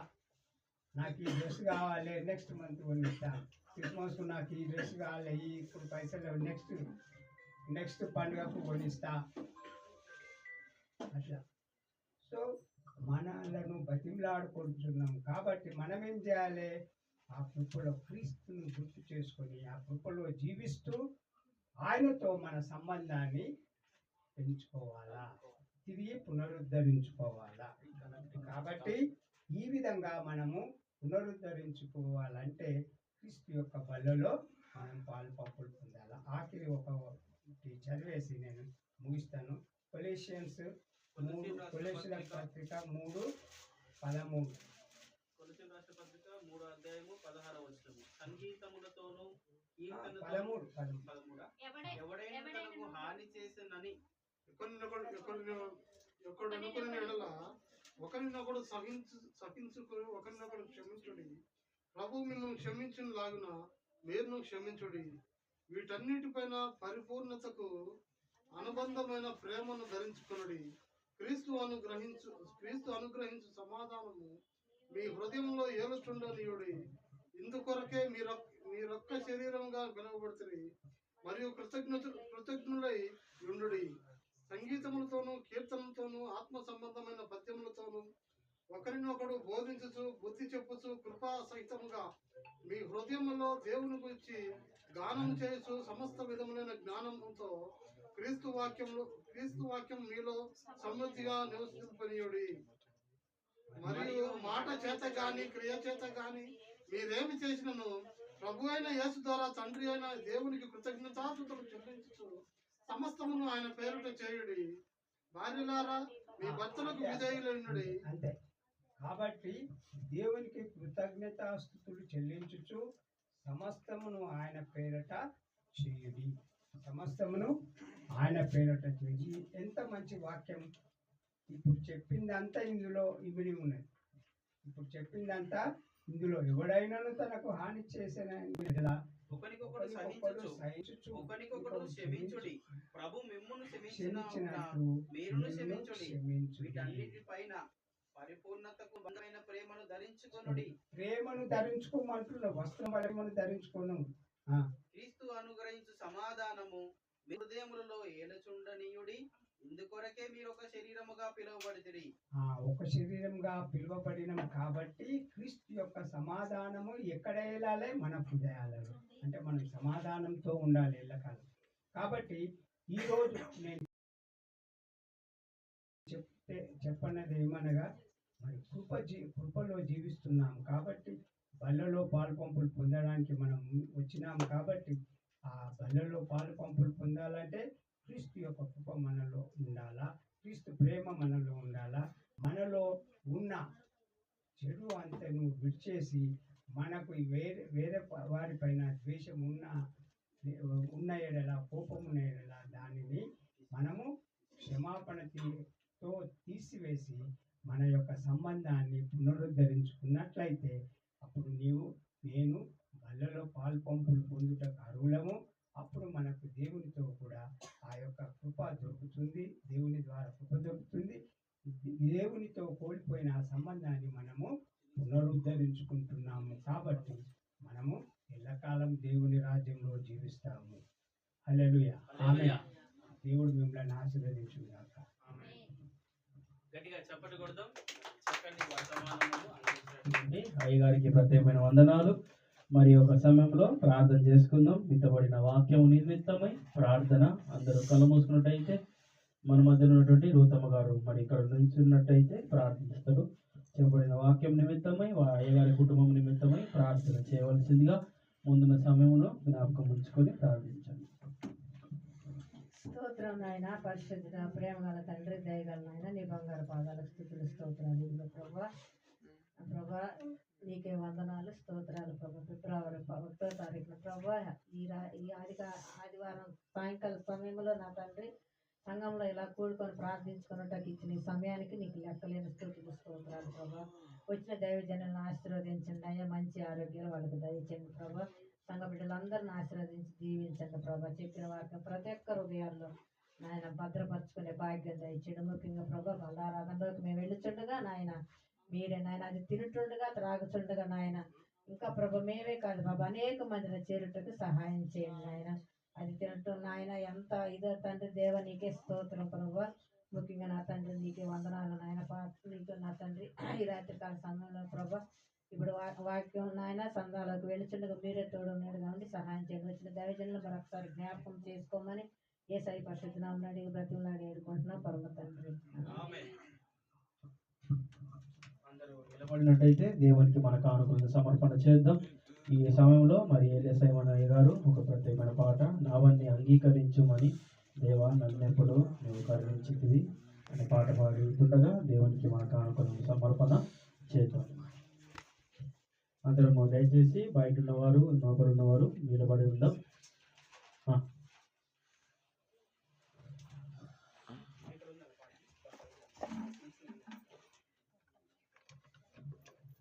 నాకు ఈ డ్రెస్ కావాలి, నెక్స్ట్ మంత్ కొనిస్తా. క్రిస్మస్కు నాకు ఈ డ్రెస్ కావాలి, ఇప్పుడు పైసలు నెక్స్ట్ పండుగకు కొనిస్తా అట్లా. సో మనలను బతిమిలాడుకుంటున్నాం. కాబట్టి మనం ఏం చేయాలి? ఆ కృపలో క్రీస్తుని గుర్తు చేసుకొని ఆ కృపలో జీవిస్తూ ఆయనతో మన సంబంధాన్ని పెంచుకోవాలా, తిరిగి పునరుద్ధరించుకోవాలా. కాబట్టి ఈ విధంగా మనము పునరుద్ధరించుకోవాలంటే క్రీస్తు యొక్క బలలో మనం పాలు పంపులు పొందాలా. ఆఖరి ఒకటి చదివేసి నేను ముగిస్తాను. కొలెషియన్ల పత్రిక 3:13. కొలొస్సీయుల రాసిన పత్రిక 3:16. సంగీతములతోనూ 13. ఎవడైనా తనకు హాని చేసినని ఒకరినొకడు సహించుకుని ఒకరినొకడు క్షమించుడి. ప్రభు మిమ్మల్ని క్షమించిన లాగున మీరును క్షమించుడి. వీటన్నిటిపైన పరిపూర్ణతకు అనుబంధమైన ప్రేమను ధరించుకునుడి. క్రీస్తు అనుగ్రహించు సమాధానము మీ హృదయంలో ఏలుచుండనియుడి. ఇందుకొరకే మీరొక్క శరీరంగా పిలువబడుతుంది మరియు కృతజ్ఞులై ఉండుడి. సంగీతములతోనూ కీర్తనలతోనూ ఆత్మ సంబంధమైన పద్యములతోనూ ఒకరినొకడు బోధించుచు బుద్ధి చెప్పుచు కృపా సహితముగా మీ హృదయములో దేవుని గురించి గానం చేయుచు సమస్త విధములైన జ్ఞానముతో క్రీస్తు వాక్యం మీలో సమృద్ధిగా నివసింపనీయుడి. మరియు మాట చేత గాని క్రియ చేత గాని మీరేమి చేసినను ప్రభు అయిన యేసు ద్వారా తండ్రి అయిన దేవునికి కృతజ్ఞతాస్తుతులు చెల్లించుచు సమస్తమును ఆయన పేరుట చేయుడి. భార్యలారా మీ భర్తలకు విధేయులైనడి. అంతే. కాబట్టి దేవునికి కృతజ్ఞతాస్తుతులు చెల్లించుచు సమస్తమును ఆయన పేరట చేయుడి. సమస్తమును ఆయన పేరట చేయి. ఎంత మంచి వాక్యం! ఇప్పుడు చెప్పిందంతా ఇందులో ఇమిడి ఉన్నది. ఇప్పుడు చెప్పిందంతా ఇందులో ఎవడైనాను తనకు హాని చేసిన ఒకరికొకడు సహించుచు ఒకరికొకడు క్షమించుడి. ప్రభు మిమ్మును క్షమించినట్టు మీరును క్షమించుడి. వీటన్నిటిపైన పరిపూర్ణతకు బంధమైన ప్రేమను ధరించుకొనుడి. ప్రేమను ధరించుకోమంటున్న వస్త్రం ప్రేమను ధరించుకోను. క్రీస్తు అనుగ్రహించు సమాధానము మీ హృదయములలో ఏలుచుండనీయుడి. ఇందుకొరకే మీరు ఒక శరీరముగా పిలువబడితిరి. ఒక శరీరంగా పిలువబడినం కాబట్టి క్రీస్తు యొక్క సమాధానము ఎక్కడ వెళ్ళాలి? మన హృదయాలలో. అంటే మనం సమాధానంతో ఉండాలి ఎల్లకాలం. కాబట్టి ఈరోజు నేను చెప్పన్నది ఏమనగా, మరి కృపలో జీవిస్తున్నాం కాబట్టి బల్లలో పాలు పంపులు పొందడానికి మనం వచ్చినాం. కాబట్టి ఆ బల్లలో పాలు పంపులు పొందాలంటే క్రీస్తు యొక్క కృప మనలో ఉండాలా, క్రీస్తు ప్రేమ మనలో ఉండాలా. మనలో ఉన్న చెడు అంతను విడిచేసి మనకు వేరే వారిపైన ద్వేషం ఉన్న ఎడల, కోపం ఉన్న ఎడల దానిని మనము క్షమాపణతో తీసివేసి మన యొక్క సంబంధాన్ని పునరుద్ధరించుకున్నట్లయితే అప్పుడు నేను బల్లలో పాలు పంపులు పొందుటకు అర్హులము. అప్పుడు మనకు దేవునితో కూడా ఆ యొక్క కృప దొరుకుతుంది. దేవుని ద్వారా కృప దొరుకుతుంది. దేవునితో కోల్పోయిన ఆ సంబంధాన్ని మనము పునరుద్ధరించుకుంటున్నాము. కాబట్టి మనము ఎల్లకాలం దేవుని రాజ్యంలో జీవిస్తాము. హల్లెలూయా, ఆమేన్. దేవుడు మిమ్మల్ని ఆశీర్వదించును గాక. గట్టిగా చప్పట్లు కొడదాం. చక్కని వర్తమానమును అయ్యగారికి ప్రత్యేకమైన వందనాలు. మరి ఒక సమయంలో ప్రార్థన చేసుకుందాం. మితబడిన వాక్యం నిమిత్తమై ప్రార్థన. అందరూ కళ్ళు మూసుకున్నట్టయితే మన మధ్యలో ఉన్నటువంటి రూతమ్మ గారు మరి ఇక్కడ నుంచి ఉన్నట్టయితే ప్రార్థిస్తారు. చెప్పబడిన వాక్యం నిమిత్తమై అయ్యగారి కుటుంబం నిమిత్తమై ప్రార్థన చేయవలసిందిగా ముందున్న సమయంలో జ్ఞాపకం ఉంచుకొని ప్రార్థించండి. స్తోత్రం నాయన, పరిశుద్ధ ప్రేమ గల తండ్రి, దయగల నాయన, నీ బంగారు పాదాలకు స్థుతులు స్తోత్రాలు. ఇదిగో ప్రభా, ప్రభా నీకే వందనాలు స్తోత్రాలు ప్రభా. ఫిబ్రవరి 1వ తారీఖున ప్రభా ఈ ఆదివారం సాయంకాల సమయంలో నా తండ్రి సంఘంలో ఇలా కూడుకొని ప్రార్థించుకున్నట్టు ఇచ్చిన ఈ సమయానికి నీకు లెక్కలేని స్థుతులు స్తోత్రాలు ప్రభా. వచ్చిన దైవజనులను ఆశీర్వదించండి అయ్యా, మంచి ఆరోగ్యాలు వాళ్ళకి దయచేయండి ప్రభా. సంఘ బిడ్డలందరిని ఆశీర్వదించి దీవించండి ప్రభా. చెప్పిన వాక్యం ప్రతి ఒక్క హృదయాల్లో నాయన భద్రపరచుకునే భాగ్యం దయచేయడం. ముఖ్యంగా ప్రభా బలారాధనలోకి మేము వెళ్ళుచుండగా నాయన మీరే నాయన అది తినుచుండగా త్రాగుచుండగా నాయన ఇంకా ప్రభు మేమే కాదు బాబా అనేక మందిని చేరుటకు సహాయం చేయండి నాయన. అది తినటం నాయన ఎంత ఇదో తండ్రి దేవ నీకే స్తోత్రం ప్రభు. ముఖ్యంగా నా తండ్రి నీకే వందనాలు నాయన. నీకు నా తండ్రి ఈ రాత్రికాల సమయంలో ప్రభు ఇప్పుడు వాక్యం నాయన సంఘాలకు వెళుచుండగా మీరే తోడు నేడుగా ఉండి సహాయం చేయండి. వచ్చిన దైవజనులు మరొకసారి జ్ఞాపకం చేసుకోమని యేసయ్య పరిశుద్ధ నామమున అడిగి బ్రతిమలాడి వేడుకుంటున్నాం పరమ తండ్రి. అందరూ నిలబడినట్టయితే దేవునికి మన కానుకలను సమర్పణ చేద్దాం. ఈ సమయంలో మరి ఏలియా గారు ఒక ప్రత్యేకమైన పాట, నావన్నీ అంగీకరించుమని దేవా నన్నెప్పుడు నువ్వు కరుణించితివి అనే పాట పాడుతుండగా దేవునికి మన కానుకలను సమర్పణ చేద్దాం. అందరూ దయచేసి బయట ఉన్నవారు లోపల ఉన్నవారు నిలబడి ఉందాం.